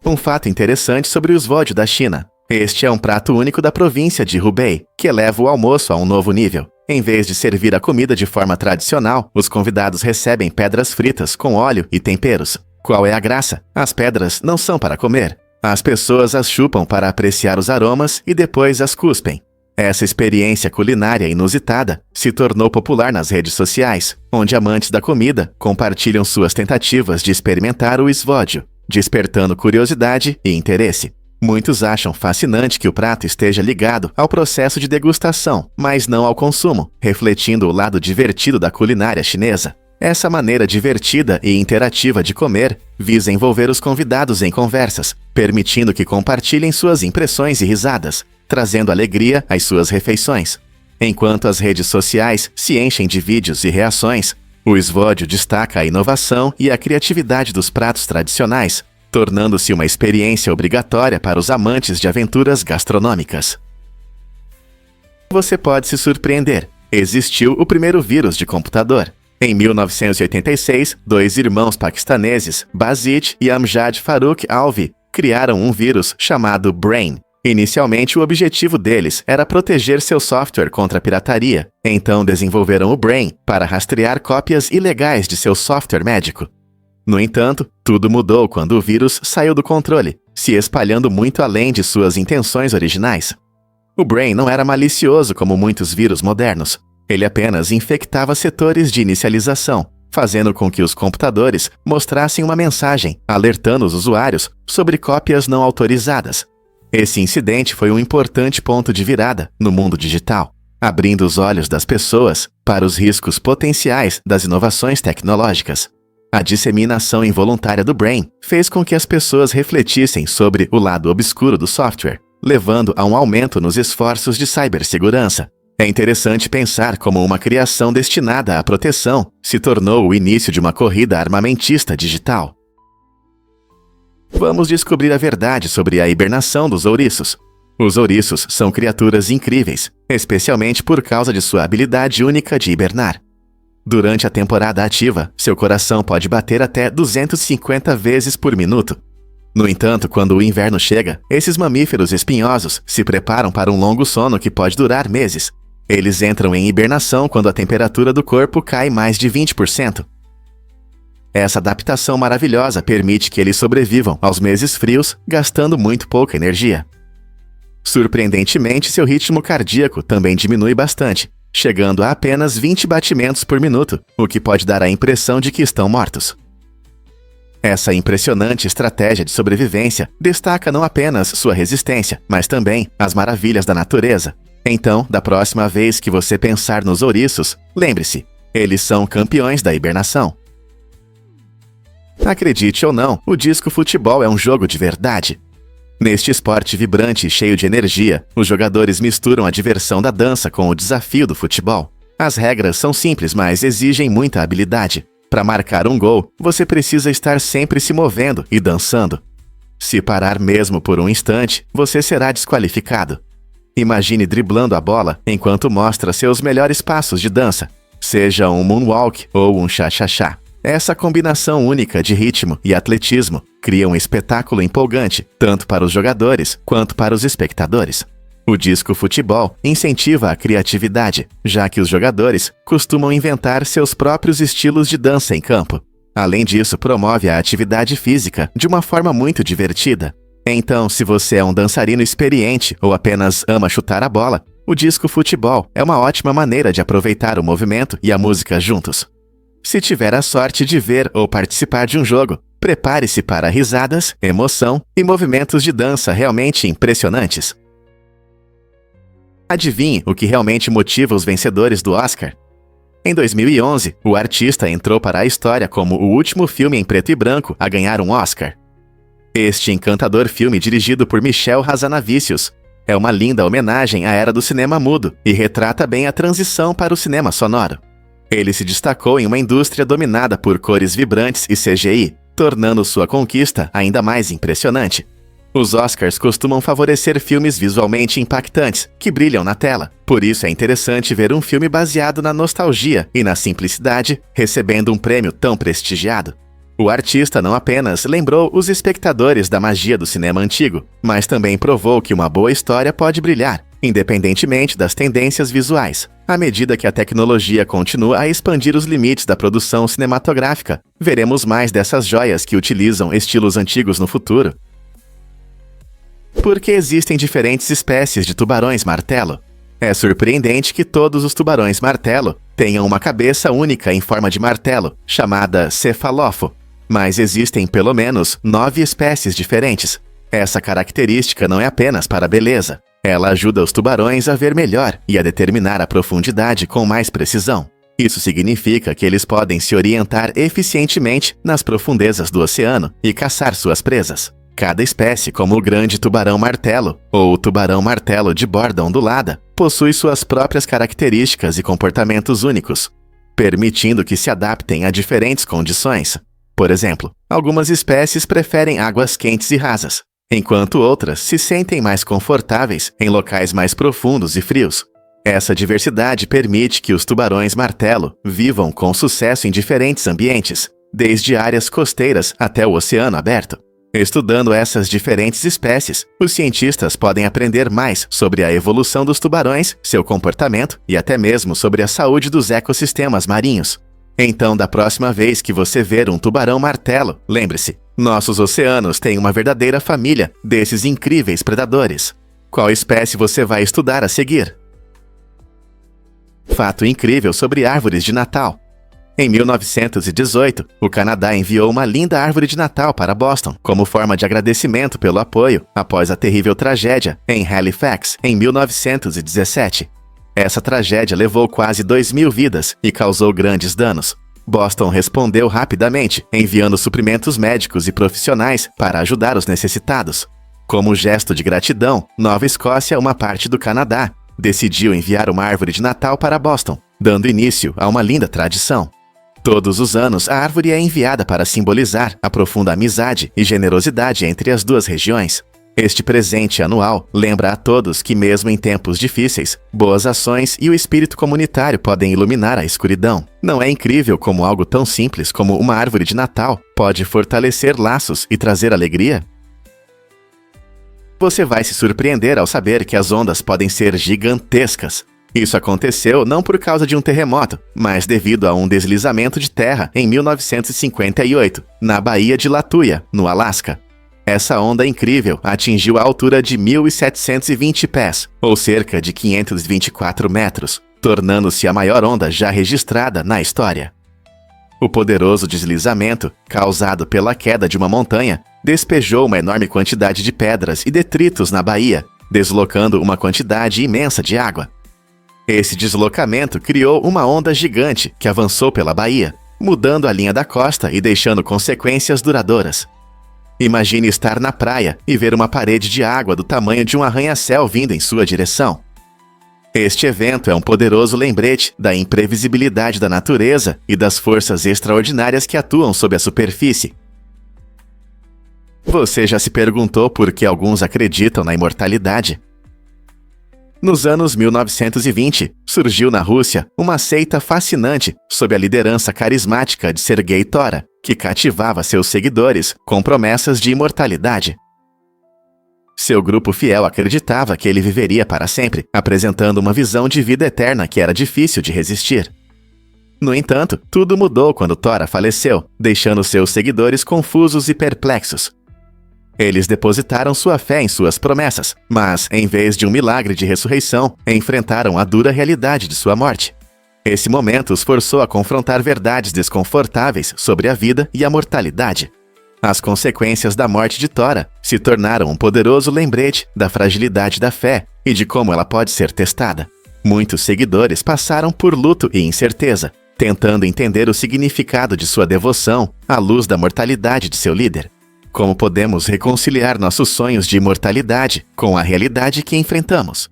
Um fato interessante sobre o svódio da China. Este é um prato único da província de Hubei, que eleva o almoço a um novo nível. Em vez de servir a comida de forma tradicional, os convidados recebem pedras fritas com óleo e temperos. Qual é a graça? As pedras não são para comer. As pessoas as chupam para apreciar os aromas e depois as cuspem. Essa experiência culinária inusitada se tornou popular nas redes sociais, onde amantes da comida compartilham suas tentativas de experimentar o svódio, despertando curiosidade e interesse. Muitos acham fascinante que o prato esteja ligado ao processo de degustação, mas não ao consumo, refletindo o lado divertido da culinária chinesa. Essa maneira divertida e interativa de comer visa envolver os convidados em conversas, permitindo que compartilhem suas impressões e risadas, trazendo alegria às suas refeições. Enquanto as redes sociais se enchem de vídeos e reações, o svódio destaca a inovação e a criatividade dos pratos tradicionais, tornando-se uma experiência obrigatória para os amantes de aventuras gastronômicas. Você pode se surpreender. Existiu o primeiro vírus de computador. Em 1986, dois irmãos paquistaneses, Basit e Amjad Farooq Alvi, criaram um vírus chamado Brain. Inicialmente, o objetivo deles era proteger seu software contra a pirataria. Então, desenvolveram o Brain para rastrear cópias ilegais de seu software médico. No entanto, tudo mudou quando o vírus saiu do controle, se espalhando muito além de suas intenções originais. O Brain não era malicioso como muitos vírus modernos. Ele apenas infectava setores de inicialização, fazendo com que os computadores mostrassem uma mensagem, alertando os usuários sobre cópias não autorizadas. Esse incidente foi um importante ponto de virada no mundo digital, abrindo os olhos das pessoas para os riscos potenciais das inovações tecnológicas. A disseminação involuntária do Brain fez com que as pessoas refletissem sobre o lado obscuro do software, levando a um aumento nos esforços de cibersegurança. É interessante pensar como uma criação destinada à proteção se tornou o início de uma corrida armamentista digital. Vamos descobrir a verdade sobre a hibernação dos ouriços. Os ouriços são criaturas incríveis, especialmente por causa de sua habilidade única de hibernar. Durante a temporada ativa, seu coração pode bater até 250 vezes por minuto. No entanto, quando o inverno chega, esses mamíferos espinhosos se preparam para um longo sono que pode durar meses. Eles entram em hibernação quando a temperatura do corpo cai mais de 20%. Essa adaptação maravilhosa permite que eles sobrevivam aos meses frios, gastando muito pouca energia. Surpreendentemente, seu ritmo cardíaco também diminui bastante, chegando a apenas 20 batimentos por minuto, o que pode dar a impressão de que estão mortos. Essa impressionante estratégia de sobrevivência destaca não apenas sua resistência, mas também as maravilhas da natureza. Então, da próxima vez que você pensar nos ouriços, lembre-se, Eles são campeões da hibernação. Acredite ou não, o disco futebol é um jogo de verdade. Neste esporte vibrante e cheio de energia, os jogadores misturam a diversão da dança com o desafio do futebol. As regras são simples, mas exigem muita habilidade. Para marcar um gol, você precisa estar sempre se movendo e dançando. Se parar mesmo por um instante, você será desqualificado. Imagine driblando a bola enquanto mostra seus melhores passos de dança, seja um moonwalk ou um cha-cha-cha. Essa combinação única de ritmo e atletismo cria um espetáculo empolgante, tanto para os jogadores quanto para os espectadores. O disco futebol incentiva a criatividade, já que os jogadores costumam inventar seus próprios estilos de dança em campo. Além disso, promove a atividade física de uma forma muito divertida. Então, se você é um dançarino experiente ou apenas ama chutar a bola, o disco futebol é uma ótima maneira de aproveitar o movimento e a música juntos. Se tiver a sorte de ver ou participar de um jogo, prepare-se para risadas, emoção e movimentos de dança realmente impressionantes. Adivinhe o que realmente motiva os vencedores do Oscar? Em 2011, o artista entrou para a história como o último filme em preto e branco a ganhar um Oscar. Este encantador filme, dirigido por Michel Hazanavicius, é uma linda homenagem à era do cinema mudo e retrata bem a transição para o cinema sonoro. Ele se destacou em uma indústria dominada por cores vibrantes e CGI, tornando sua conquista ainda mais impressionante. Os Oscars costumam favorecer filmes visualmente impactantes, que brilham na tela. Por isso é interessante ver um filme baseado na nostalgia e na simplicidade, recebendo um prêmio tão prestigiado. O artista não apenas lembrou os espectadores da magia do cinema antigo, mas também provou que uma boa história pode brilhar, independentemente das tendências visuais. À medida que a tecnologia continua a expandir os limites da produção cinematográfica, veremos mais dessas joias que utilizam estilos antigos no futuro. Por que existem diferentes espécies de tubarões-martelo? É surpreendente que todos os tubarões-martelo tenham uma cabeça única em forma de martelo, chamada cefalófo, mas existem pelo menos 9 espécies diferentes. Essa característica não é apenas para a beleza. Ela ajuda os tubarões a ver melhor e a determinar a profundidade com mais precisão. Isso significa que eles podem se orientar eficientemente nas profundezas do oceano e caçar suas presas. Cada espécie, como o grande tubarão-martelo ou o tubarão-martelo de borda ondulada, possui suas próprias características e comportamentos únicos, permitindo que se adaptem a diferentes condições. Por exemplo, algumas espécies preferem águas quentes e rasas, enquanto outras se sentem mais confortáveis em locais mais profundos e frios. Essa diversidade permite que os tubarões-martelo vivam com sucesso em diferentes ambientes, desde áreas costeiras até o oceano aberto. Estudando essas diferentes espécies, os cientistas podem aprender mais sobre a evolução dos tubarões, seu comportamento e até mesmo sobre a saúde dos ecossistemas marinhos. Então, da próxima vez que você ver um tubarão-martelo, lembre-se, nossos oceanos têm uma verdadeira família desses incríveis predadores. Qual espécie você vai estudar a seguir? Fato incrível sobre árvores de Natal. Em 1918, o Canadá enviou uma linda árvore de Natal para Boston, como forma de agradecimento pelo apoio após a terrível tragédia em Halifax, em 1917. Essa tragédia levou quase 2.000 vidas e causou grandes danos. Boston respondeu rapidamente, enviando suprimentos médicos e profissionais para ajudar os necessitados. Como gesto de gratidão, Nova Escócia, uma parte do Canadá, decidiu enviar uma árvore de Natal para Boston, dando início a uma linda tradição. Todos os anos, a árvore é enviada para simbolizar a profunda amizade e generosidade entre as duas regiões. Este presente anual lembra a todos que, mesmo em tempos difíceis, boas ações e o espírito comunitário podem iluminar a escuridão. Não é incrível como algo tão simples como uma árvore de Natal pode fortalecer laços e trazer alegria? Você vai se surpreender ao saber que as ondas podem ser gigantescas. Isso aconteceu não por causa de um terremoto, mas devido a um deslizamento de terra em 1958, na Baía de Latuya, no Alasca. Essa onda incrível atingiu a altura de 1.720 pés, ou cerca de 524 metros, tornando-se a maior onda já registrada na história. O poderoso deslizamento, causado pela queda de uma montanha, despejou uma enorme quantidade de pedras e detritos na baía, deslocando uma quantidade imensa de água. Esse deslocamento criou uma onda gigante que avançou pela baía, mudando a linha da costa e deixando consequências duradouras. Imagine estar na praia e ver uma parede de água do tamanho de um arranha-céu vindo em sua direção. Este evento é um poderoso lembrete da imprevisibilidade da natureza e das forças extraordinárias que atuam sob a superfície. Você já se perguntou por que alguns acreditam na imortalidade? Nos anos 1920, surgiu na Rússia uma seita fascinante sob a liderança carismática de Sergei Tora, que cativava seus seguidores com promessas de imortalidade. Seu grupo fiel acreditava que ele viveria para sempre, apresentando uma visão de vida eterna que era difícil de resistir. No entanto, tudo mudou quando Tora faleceu, deixando seus seguidores confusos e perplexos. Eles depositaram sua fé em suas promessas, mas, em vez de um milagre de ressurreição, enfrentaram a dura realidade de sua morte. Esse momento os forçou a confrontar verdades desconfortáveis sobre a vida e a mortalidade. As consequências da morte de Tora se tornaram um poderoso lembrete da fragilidade da fé e de como ela pode ser testada. Muitos seguidores passaram por luto e incerteza, tentando entender o significado de sua devoção à luz da mortalidade de seu líder. Como podemos reconciliar nossos sonhos de imortalidade com a realidade que enfrentamos?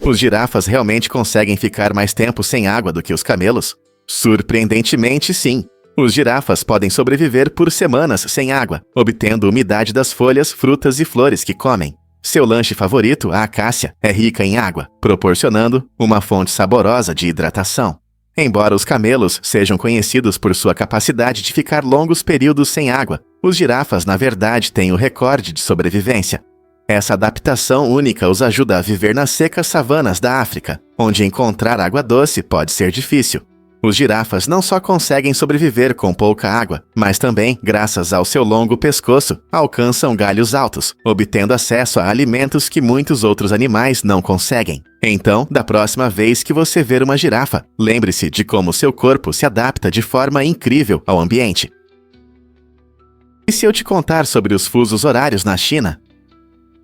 Os girafas realmente conseguem ficar mais tempo sem água do que os camelos? Surpreendentemente, sim. Os girafas podem sobreviver por semanas sem água, obtendo umidade das folhas, frutas e flores que comem. Seu lanche favorito, a acácia, é rica em água, proporcionando uma fonte saborosa de hidratação. Embora os camelos sejam conhecidos por sua capacidade de ficar longos períodos sem água, os girafas, na verdade, têm o recorde de sobrevivência. Essa adaptação única os ajuda a viver nas secas savanas da África, onde encontrar água doce pode ser difícil. Os girafas não só conseguem sobreviver com pouca água, mas também, graças ao seu longo pescoço, alcançam galhos altos, obtendo acesso a alimentos que muitos outros animais não conseguem. Então, da próxima vez que você ver uma girafa, lembre-se de como seu corpo se adapta de forma incrível ao ambiente. E se eu te contar sobre os fusos horários na China?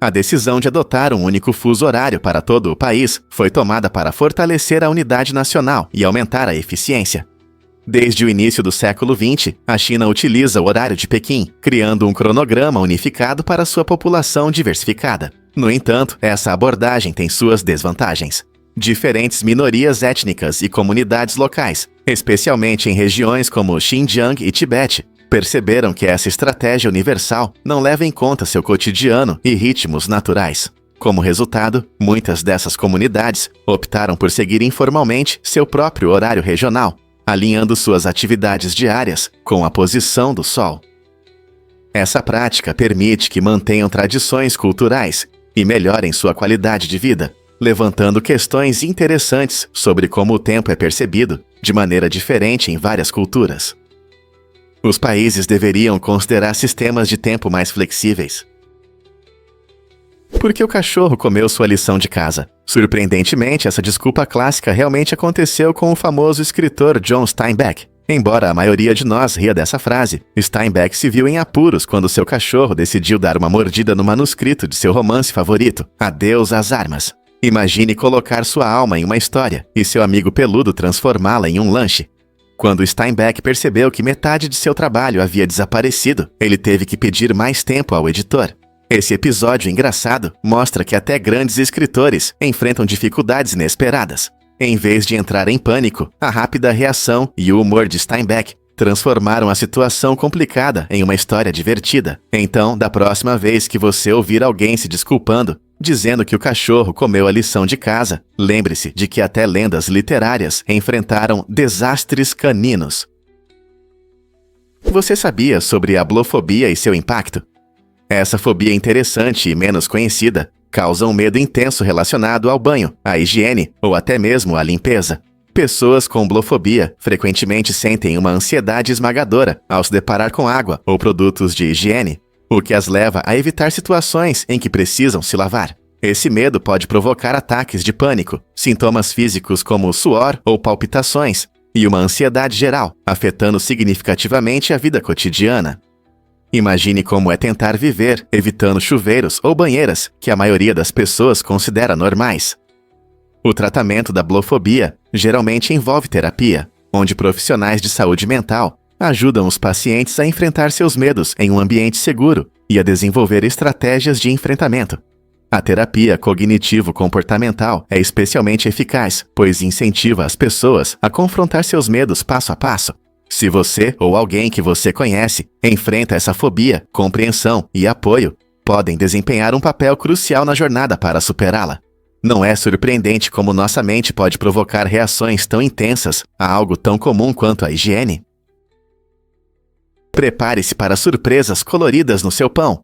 A decisão de adotar um único fuso horário para todo o país foi tomada para fortalecer a unidade nacional e aumentar a eficiência. Desde o início do século XX, a China utiliza o horário de Pequim, criando um cronograma unificado para sua população diversificada. No entanto, essa abordagem tem suas desvantagens. Diferentes minorias étnicas e comunidades locais, especialmente em regiões como Xinjiang e Tibete, perceberam que essa estratégia universal não leva em conta seu cotidiano e ritmos naturais. Como resultado, muitas dessas comunidades optaram por seguir informalmente seu próprio horário regional, alinhando suas atividades diárias com a posição do Sol. Essa prática permite que mantenham tradições culturais e melhorem sua qualidade de vida, levantando questões interessantes sobre como o tempo é percebido de maneira diferente em várias culturas. Os países deveriam considerar sistemas de tempo mais flexíveis. Por que o cachorro comeu sua lição de casa? Surpreendentemente, essa desculpa clássica realmente aconteceu com o famoso escritor John Steinbeck. Embora a maioria de nós ria dessa frase, Steinbeck se viu em apuros quando seu cachorro decidiu dar uma mordida no manuscrito de seu romance favorito, Adeus às Armas. Imagine colocar sua alma em uma história e seu amigo peludo transformá-la em um lanche. Quando Steinbeck percebeu que metade de seu trabalho havia desaparecido, ele teve que pedir mais tempo ao editor. Esse episódio engraçado mostra que até grandes escritores enfrentam dificuldades inesperadas. Em vez de entrar em pânico, a rápida reação e o humor de Steinbeck transformaram a situação complicada em uma história divertida. Então, da próxima vez que você ouvir alguém se desculpando, dizendo que o cachorro comeu a lição de casa, lembre-se de que até lendas literárias enfrentaram desastres caninos. Você sabia sobre a blofobia e seu impacto? Essa fobia interessante e menos conhecida causa um medo intenso relacionado ao banho, à higiene ou até mesmo à limpeza. Pessoas com blofobia frequentemente sentem uma ansiedade esmagadora ao se deparar com água ou produtos de higiene, o que as leva a evitar situações em que precisam se lavar. Esse medo pode provocar ataques de pânico, sintomas físicos como suor ou palpitações, e uma ansiedade geral, afetando significativamente a vida cotidiana. Imagine como é tentar viver evitando chuveiros ou banheiras que a maioria das pessoas considera normais. O tratamento da blofobia geralmente envolve terapia, onde profissionais de saúde mental ajudam os pacientes a enfrentar seus medos em um ambiente seguro e a desenvolver estratégias de enfrentamento. A terapia cognitivo-comportamental é especialmente eficaz, pois incentiva as pessoas a confrontar seus medos passo a passo. Se você ou alguém que você conhece enfrenta essa fobia, compreensão e apoio podem desempenhar um papel crucial na jornada para superá-la. Não é surpreendente como nossa mente pode provocar reações tão intensas a algo tão comum quanto a higiene. Prepare-se para surpresas coloridas no seu pão.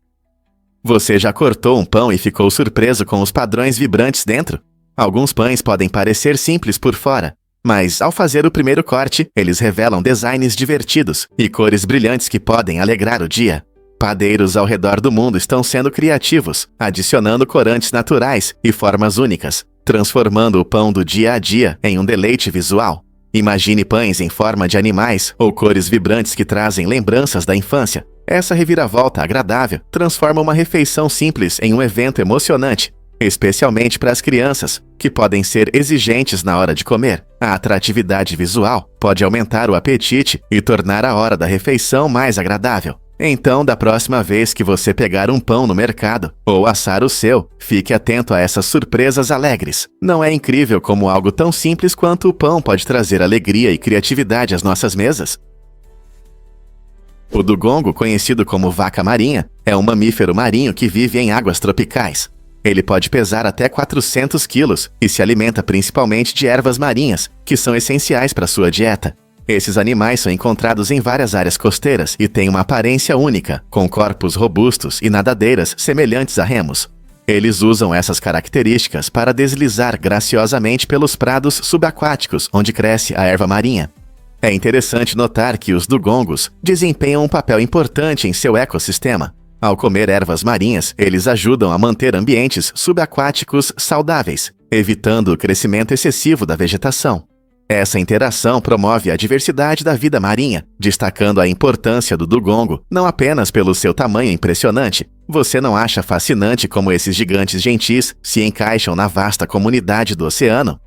Você já cortou um pão e ficou surpreso com os padrões vibrantes dentro? Alguns pães podem parecer simples por fora, mas ao fazer o primeiro corte, eles revelam designs divertidos e cores brilhantes que podem alegrar o dia. Padeiros ao redor do mundo estão sendo criativos, adicionando corantes naturais e formas únicas, transformando o pão do dia a dia em um deleite visual. Imagine pães em forma de animais ou cores vibrantes que trazem lembranças da infância. Essa reviravolta agradável transforma uma refeição simples em um evento emocionante, especialmente para as crianças, que podem ser exigentes na hora de comer. A atratividade visual pode aumentar o apetite e tornar a hora da refeição mais agradável. Então, da próxima vez que você pegar um pão no mercado ou assar o seu, fique atento a essas surpresas alegres. Não é incrível como algo tão simples quanto o pão pode trazer alegria e criatividade às nossas mesas? O dugongo, conhecido como vaca marinha, é um mamífero marinho que vive em águas tropicais. Ele pode pesar até 400 quilos e se alimenta principalmente de ervas marinhas, que são essenciais para sua dieta. Esses animais são encontrados em várias áreas costeiras e têm uma aparência única, com corpos robustos e nadadeiras semelhantes a remos. Eles usam essas características para deslizar graciosamente pelos prados subaquáticos onde cresce a erva marinha. É interessante notar que os dugongos desempenham um papel importante em seu ecossistema. Ao comer ervas marinhas, eles ajudam a manter ambientes subaquáticos saudáveis, evitando o crescimento excessivo da vegetação. Essa interação promove a diversidade da vida marinha, destacando a importância do dugongo não apenas pelo seu tamanho impressionante. Você não acha fascinante como esses gigantes gentis se encaixam na vasta comunidade do oceano?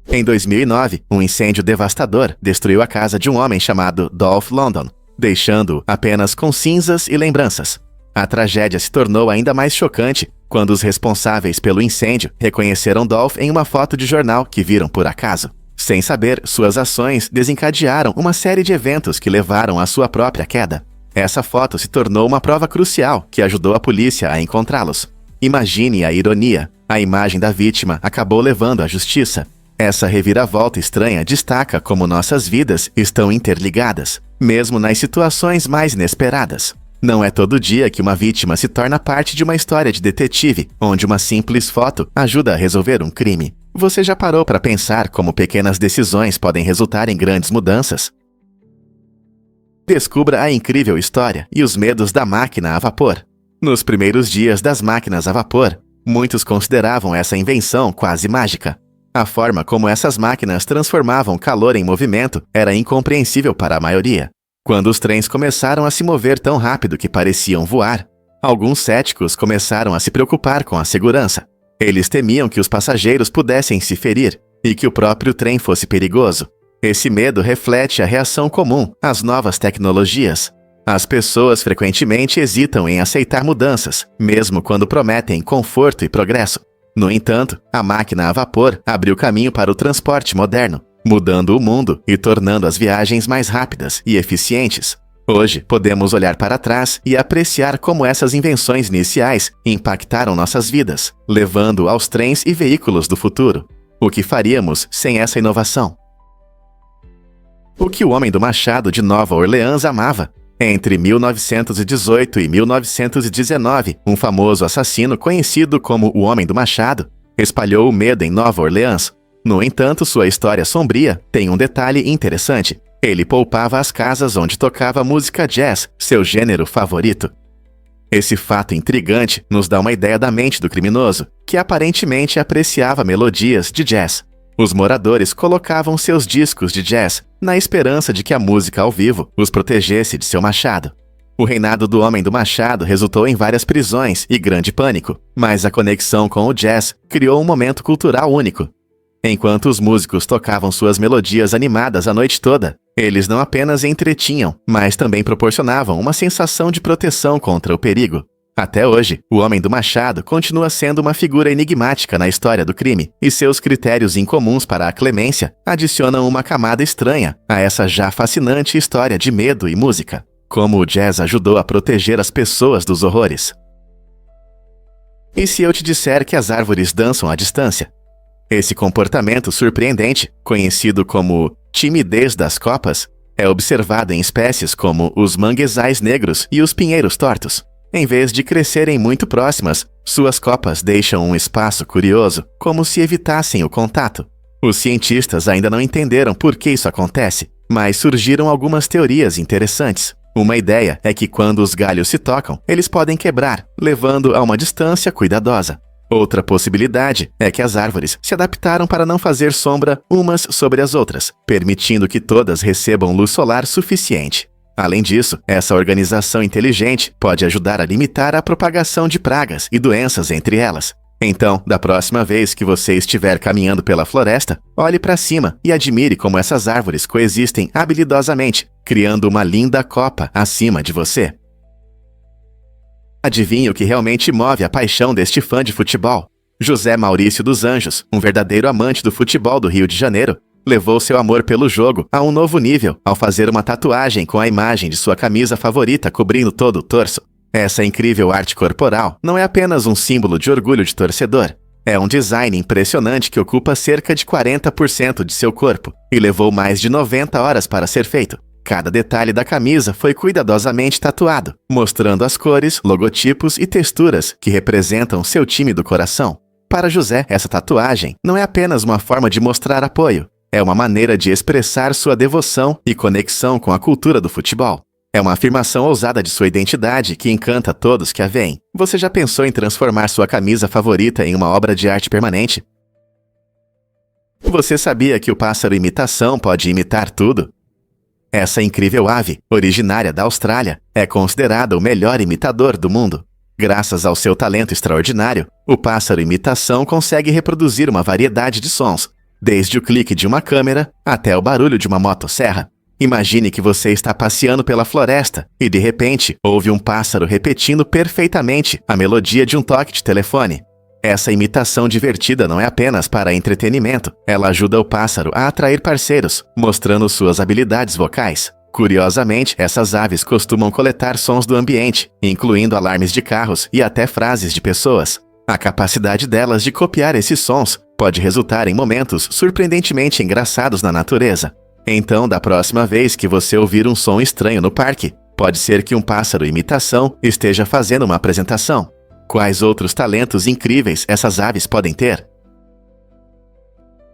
Em 2009, um incêndio devastador destruiu a casa de um homem chamado Dolph London, deixando-o apenas com cinzas e lembranças. A tragédia se tornou ainda mais chocante quando os responsáveis pelo incêndio reconheceram Dolph em uma foto de jornal que viram por acaso. Sem saber, suas ações desencadearam uma série de eventos que levaram à sua própria queda. Essa foto se tornou uma prova crucial que ajudou a polícia a encontrá-los. Imagine a ironia. A imagem da vítima acabou levando à justiça. Essa reviravolta estranha destaca como nossas vidas estão interligadas, mesmo nas situações mais inesperadas. Não é todo dia que uma vítima se torna parte de uma história de detetive, onde uma simples foto ajuda a resolver um crime. Você já parou para pensar como pequenas decisões podem resultar em grandes mudanças? Descubra a incrível história e os medos da máquina a vapor. Nos primeiros dias das máquinas a vapor, muitos consideravam essa invenção quase mágica. A forma como essas máquinas transformavam calor em movimento era incompreensível para a maioria. Quando os trens começaram a se mover tão rápido que pareciam voar, alguns céticos começaram a se preocupar com a segurança. Eles temiam que os passageiros pudessem se ferir e que o próprio trem fosse perigoso. Esse medo reflete a reação comum às novas tecnologias. As pessoas frequentemente hesitam em aceitar mudanças, mesmo quando prometem conforto e progresso. No entanto, a máquina a vapor abriu caminho para o transporte moderno, mudando o mundo e tornando as viagens mais rápidas e eficientes. Hoje, podemos olhar para trás e apreciar como essas invenções iniciais impactaram nossas vidas, levando aos trens e veículos do futuro. O que faríamos sem essa inovação? O que o homem do machado de Nova Orleans amava? Entre 1918 e 1919, um famoso assassino conhecido como o Homem do Machado espalhou o medo em Nova Orleans. No entanto, sua história sombria tem um detalhe interessante. Ele poupava as casas onde tocava música jazz, seu gênero favorito. Esse fato intrigante nos dá uma ideia da mente do criminoso, que aparentemente apreciava melodias de jazz. Os moradores colocavam seus discos de jazz na esperança de que a música ao vivo os protegesse de seu machado. O reinado do Homem do Machado resultou em várias prisões e grande pânico, mas a conexão com o jazz criou um momento cultural único. Enquanto os músicos tocavam suas melodias animadas a noite toda, eles não apenas entretinham, mas também proporcionavam uma sensação de proteção contra o perigo. Até hoje, o Homem do Machado continua sendo uma figura enigmática na história do crime, e seus critérios incomuns para a clemência adicionam uma camada estranha a essa já fascinante história de medo e música. Como o jazz ajudou a proteger as pessoas dos horrores. E se eu te disser que as árvores dançam à distância? Esse comportamento surpreendente, conhecido como timidez das copas, é observado em espécies como os manguezais negros e os pinheiros tortos. Em vez de crescerem muito próximas, suas copas deixam um espaço curioso, como se evitassem o contato. Os cientistas ainda não entenderam por que isso acontece, mas surgiram algumas teorias interessantes. Uma ideia é que quando os galhos se tocam, eles podem quebrar, levando a uma distância cuidadosa. Outra possibilidade é que as árvores se adaptaram para não fazer sombra umas sobre as outras, permitindo que todas recebam luz solar suficiente. Além disso, essa organização inteligente pode ajudar a limitar a propagação de pragas e doenças entre elas. Então, da próxima vez que você estiver caminhando pela floresta, olhe para cima e admire como essas árvores coexistem habilidosamente, criando uma linda copa acima de você. Adivinhe o que realmente move a paixão deste fã de futebol? José Maurício dos Anjos, um verdadeiro amante do futebol do Rio de Janeiro, levou seu amor pelo jogo a um novo nível ao fazer uma tatuagem com a imagem de sua camisa favorita cobrindo todo o torso. Essa incrível arte corporal não é apenas um símbolo de orgulho de torcedor. É um design impressionante que ocupa cerca de 40% de seu corpo e levou mais de 90 horas para ser feito. Cada detalhe da camisa foi cuidadosamente tatuado, mostrando as cores, logotipos e texturas que representam seu time do coração. Para José, essa tatuagem não é apenas uma forma de mostrar apoio, é uma maneira de expressar sua devoção e conexão com a cultura do futebol. É uma afirmação ousada de sua identidade que encanta todos que a veem. Você já pensou em transformar sua camisa favorita em uma obra de arte permanente? Você sabia que o pássaro imitação pode imitar tudo? Essa incrível ave, originária da Austrália, é considerada o melhor imitador do mundo. Graças ao seu talento extraordinário, o pássaro imitação consegue reproduzir uma variedade de sons, desde o clique de uma câmera até o barulho de uma motosserra. Imagine que você está passeando pela floresta e, de repente, ouve um pássaro repetindo perfeitamente a melodia de um toque de telefone. Essa imitação divertida não é apenas para entretenimento, ela ajuda o pássaro a atrair parceiros, mostrando suas habilidades vocais. Curiosamente, essas aves costumam coletar sons do ambiente, incluindo alarmes de carros e até frases de pessoas. A capacidade delas de copiar esses sons pode resultar em momentos surpreendentemente engraçados na natureza. Então, da próxima vez que você ouvir um som estranho no parque, pode ser que um pássaro imitação esteja fazendo uma apresentação. Quais outros talentos incríveis essas aves podem ter?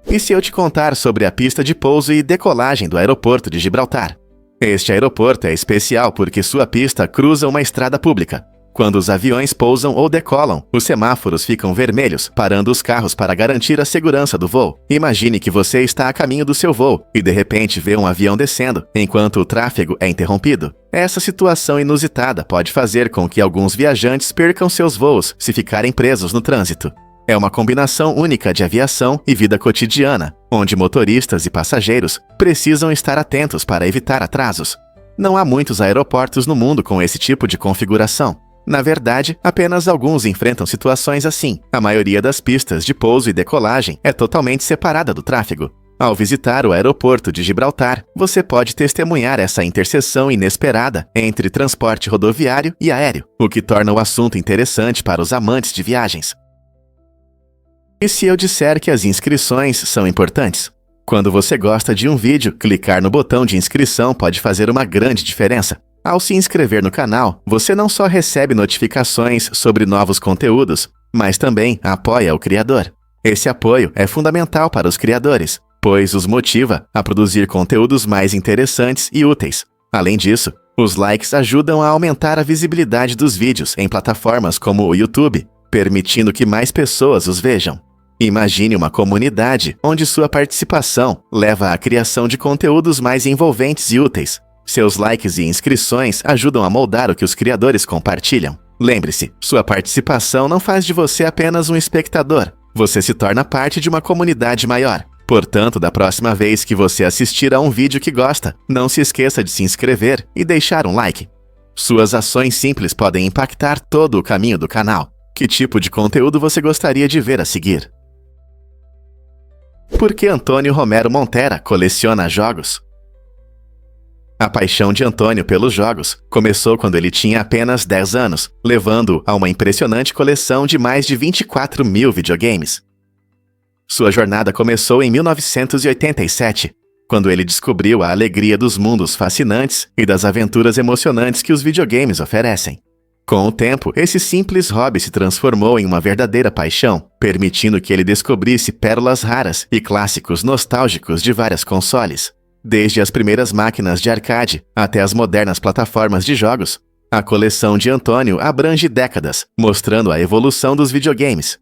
E se eu te contar sobre a pista de pouso e decolagem do aeroporto de Gibraltar? Este aeroporto é especial porque sua pista cruza uma estrada pública. Quando os aviões pousam ou decolam, os semáforos ficam vermelhos, parando os carros para garantir a segurança do voo. Imagine que você está a caminho do seu voo e de repente vê um avião descendo, enquanto o tráfego é interrompido. Essa situação inusitada pode fazer com que alguns viajantes percam seus voos se ficarem presos no trânsito. É uma combinação única de aviação e vida cotidiana, onde motoristas e passageiros precisam estar atentos para evitar atrasos. Não há muitos aeroportos no mundo com esse tipo de configuração. Na verdade, apenas alguns enfrentam situações assim. A maioria das pistas de pouso e decolagem é totalmente separada do tráfego. Ao visitar o aeroporto de Gibraltar, você pode testemunhar essa interseção inesperada entre transporte rodoviário e aéreo, o que torna o assunto interessante para os amantes de viagens. E se eu disser que as inscrições são importantes? Quando você gosta de um vídeo, clicar no botão de inscrição pode fazer uma grande diferença. Ao se inscrever no canal, você não só recebe notificações sobre novos conteúdos, mas também apoia o criador. Esse apoio é fundamental para os criadores, pois os motiva a produzir conteúdos mais interessantes e úteis. Além disso, os likes ajudam a aumentar a visibilidade dos vídeos em plataformas como o YouTube, permitindo que mais pessoas os vejam. Imagine uma comunidade onde sua participação leva à criação de conteúdos mais envolventes e úteis. Seus likes e inscrições ajudam a moldar o que os criadores compartilham. Lembre-se, sua participação não faz de você apenas um espectador. Você se torna parte de uma comunidade maior. Portanto, da próxima vez que você assistir a um vídeo que gosta, não se esqueça de se inscrever e deixar um like. Suas ações simples podem impactar todo o caminho do canal. Que tipo de conteúdo você gostaria de ver a seguir? Por que Antônio Romero Montera coleciona jogos? A paixão de Antônio pelos jogos começou quando ele tinha apenas 10 anos, levando a uma impressionante coleção de mais de 24 mil videogames. Sua jornada começou em 1987, quando ele descobriu a alegria dos mundos fascinantes e das aventuras emocionantes que os videogames oferecem. Com o tempo, esse simples hobby se transformou em uma verdadeira paixão, permitindo que ele descobrisse pérolas raras e clássicos nostálgicos de vários consoles. Desde as primeiras máquinas de arcade até as modernas plataformas de jogos, a coleção de Antônio abrange décadas, mostrando a evolução dos videogames.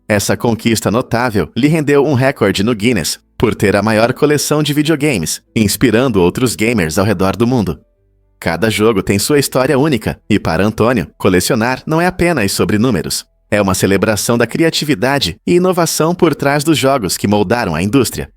Essa conquista notável lhe rendeu um recorde no Guinness por ter a maior coleção de videogames, inspirando outros gamers ao redor do mundo. Cada jogo tem sua história única, e para Antônio, colecionar não é apenas sobre números. É uma celebração da criatividade e inovação por trás dos jogos que moldaram a indústria.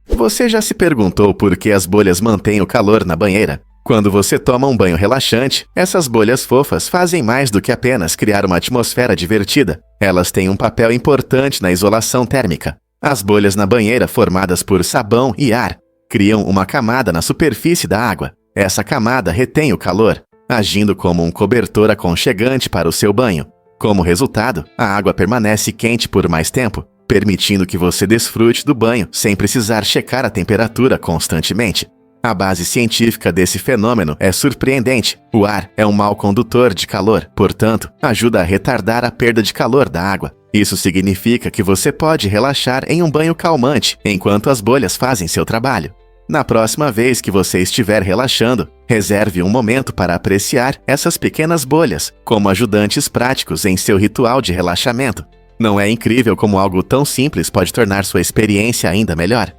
Você já se perguntou por que as bolhas mantêm o calor na banheira? Quando você toma um banho relaxante, essas bolhas fofas fazem mais do que apenas criar uma atmosfera divertida. Elas têm um papel importante na isolação térmica. As bolhas na banheira, formadas por sabão e ar, criam uma camada na superfície da água. Essa camada retém o calor, agindo como um cobertor aconchegante para o seu banho. Como resultado, a água permanece quente por mais tempo, permitindo que você desfrute do banho sem precisar checar a temperatura constantemente. A base científica desse fenômeno é surpreendente. O ar é um mau condutor de calor, portanto, ajuda a retardar a perda de calor da água. Isso significa que você pode relaxar em um banho calmante enquanto as bolhas fazem seu trabalho. Na próxima vez que você estiver relaxando, reserve um momento para apreciar essas pequenas bolhas como ajudantes práticos em seu ritual de relaxamento. Não é incrível como algo tão simples pode tornar sua experiência ainda melhor?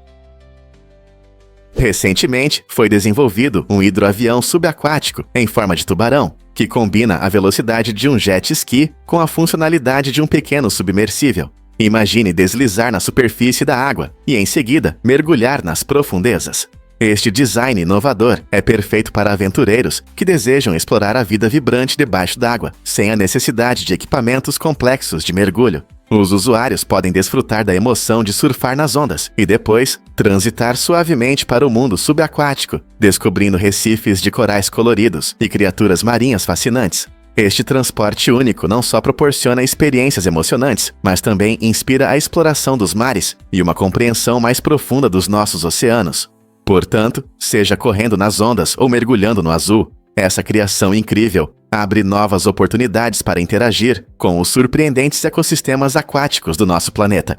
Recentemente, foi desenvolvido um hidroavião subaquático em forma de tubarão, que combina a velocidade de um jet ski com a funcionalidade de um pequeno submersível. Imagine deslizar na superfície da água e, em seguida, mergulhar nas profundezas. Este design inovador é perfeito para aventureiros que desejam explorar a vida vibrante debaixo d'água, sem a necessidade de equipamentos complexos de mergulho. Os usuários podem desfrutar da emoção de surfar nas ondas e depois transitar suavemente para o mundo subaquático, descobrindo recifes de corais coloridos e criaturas marinhas fascinantes. Este transporte único não só proporciona experiências emocionantes, mas também inspira a exploração dos mares e uma compreensão mais profunda dos nossos oceanos. Portanto, seja correndo nas ondas ou mergulhando no azul, essa criação incrível abre novas oportunidades para interagir com os surpreendentes ecossistemas aquáticos do nosso planeta.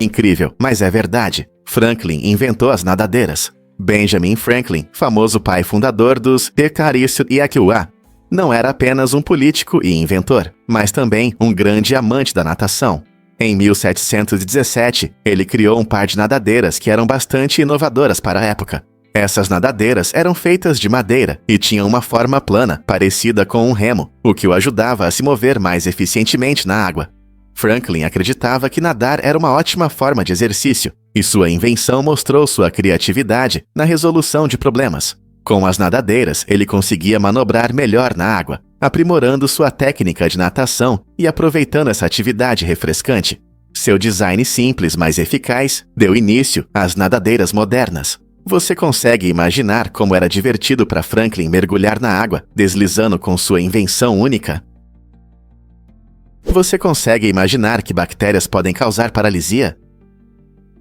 Incrível, mas é verdade. Franklin inventou as nadadeiras. Benjamin Franklin, famoso pai fundador dos Tecarício e Aqua, não era apenas um político e inventor, mas também um grande amante da natação. Em 1717, ele criou um par de nadadeiras que eram bastante inovadoras para a época. Essas nadadeiras eram feitas de madeira e tinham uma forma plana, parecida com um remo, o que o ajudava a se mover mais eficientemente na água. Franklin acreditava que nadar era uma ótima forma de exercício, e sua invenção mostrou sua criatividade na resolução de problemas. Com as nadadeiras, ele conseguia manobrar melhor na água, aprimorando sua técnica de natação e aproveitando essa atividade refrescante. Seu design simples, mas eficaz, deu início às nadadeiras modernas. Você consegue imaginar como era divertido para Franklin mergulhar na água, deslizando com sua invenção única? Você consegue imaginar que bactérias podem causar paralisia?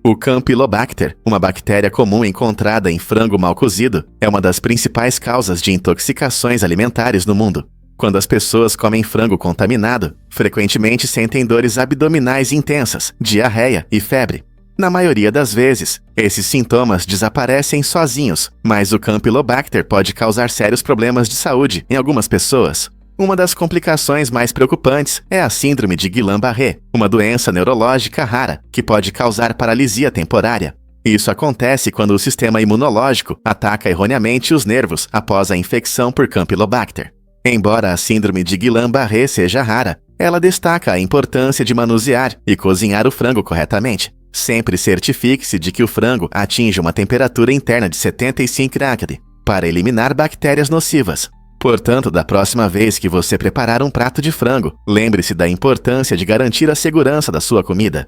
O Campylobacter, uma bactéria comum encontrada em frango mal cozido, é uma das principais causas de intoxicações alimentares no mundo. Quando as pessoas comem frango contaminado, frequentemente sentem dores abdominais intensas, diarreia e febre. Na maioria das vezes, esses sintomas desaparecem sozinhos, mas o Campylobacter pode causar sérios problemas de saúde em algumas pessoas. Uma das complicações mais preocupantes é a síndrome de Guillain-Barré, uma doença neurológica rara que pode causar paralisia temporária. Isso acontece quando o sistema imunológico ataca erroneamente os nervos após a infecção por Campylobacter. Embora a síndrome de Guillain-Barré seja rara, ela destaca a importância de manusear e cozinhar o frango corretamente. Sempre certifique-se de que o frango atinja uma temperatura interna de 75 °C para eliminar bactérias nocivas. Portanto, da próxima vez que você preparar um prato de frango, lembre-se da importância de garantir a segurança da sua comida.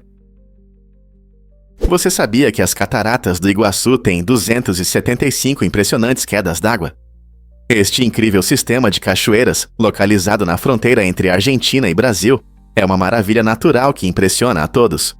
Você sabia que as cataratas do Iguaçu têm 275 impressionantes quedas d'água? Este incrível sistema de cachoeiras, localizado na fronteira entre Argentina e Brasil, é uma maravilha natural que impressiona a todos.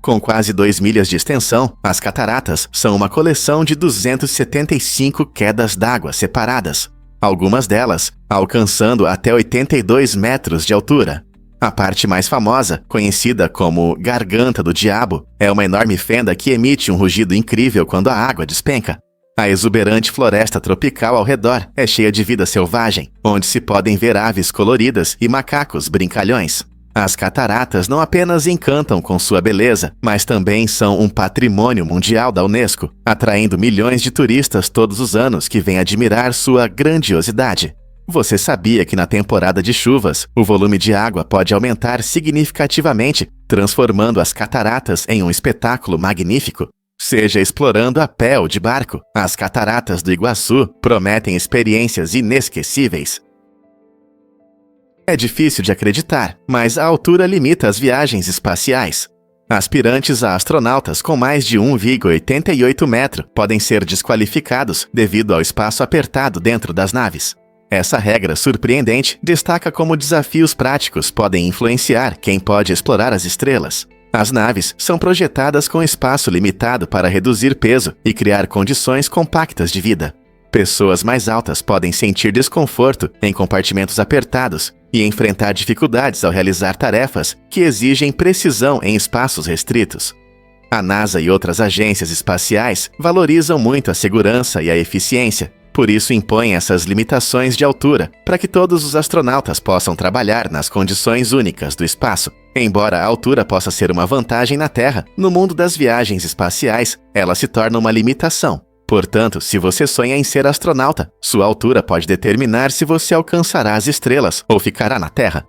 Com quase 2 milhas de extensão, as cataratas são uma coleção de 275 quedas d'água separadas, algumas delas alcançando até 82 metros de altura. A parte mais famosa, conhecida como Garganta do Diabo, é uma enorme fenda que emite um rugido incrível quando a água despenca. A exuberante floresta tropical ao redor é cheia de vida selvagem, onde se podem ver aves coloridas e macacos brincalhões. As cataratas não apenas encantam com sua beleza, mas também são um patrimônio mundial da Unesco, atraindo milhões de turistas todos os anos que vêm admirar sua grandiosidade. Você sabia que na temporada de chuvas, o volume de água pode aumentar significativamente, transformando as cataratas em um espetáculo magnífico? Seja explorando a pé ou de barco, as cataratas do Iguaçu prometem experiências inesquecíveis. É difícil de acreditar, mas a altura limita as viagens espaciais. Aspirantes a astronautas com mais de 1,88 metros podem ser desqualificados devido ao espaço apertado dentro das naves. Essa regra surpreendente destaca como desafios práticos podem influenciar quem pode explorar as estrelas. As naves são projetadas com espaço limitado para reduzir peso e criar condições compactas de vida. Pessoas mais altas podem sentir desconforto em compartimentos apertados e enfrentar dificuldades ao realizar tarefas que exigem precisão em espaços restritos. A NASA e outras agências espaciais valorizam muito a segurança e a eficiência, por isso impõem essas limitações de altura para que todos os astronautas possam trabalhar nas condições únicas do espaço. Embora a altura possa ser uma vantagem na Terra, no mundo das viagens espaciais, ela se torna uma limitação. Portanto, se você sonha em ser astronauta, sua altura pode determinar se você alcançará as estrelas ou ficará na Terra.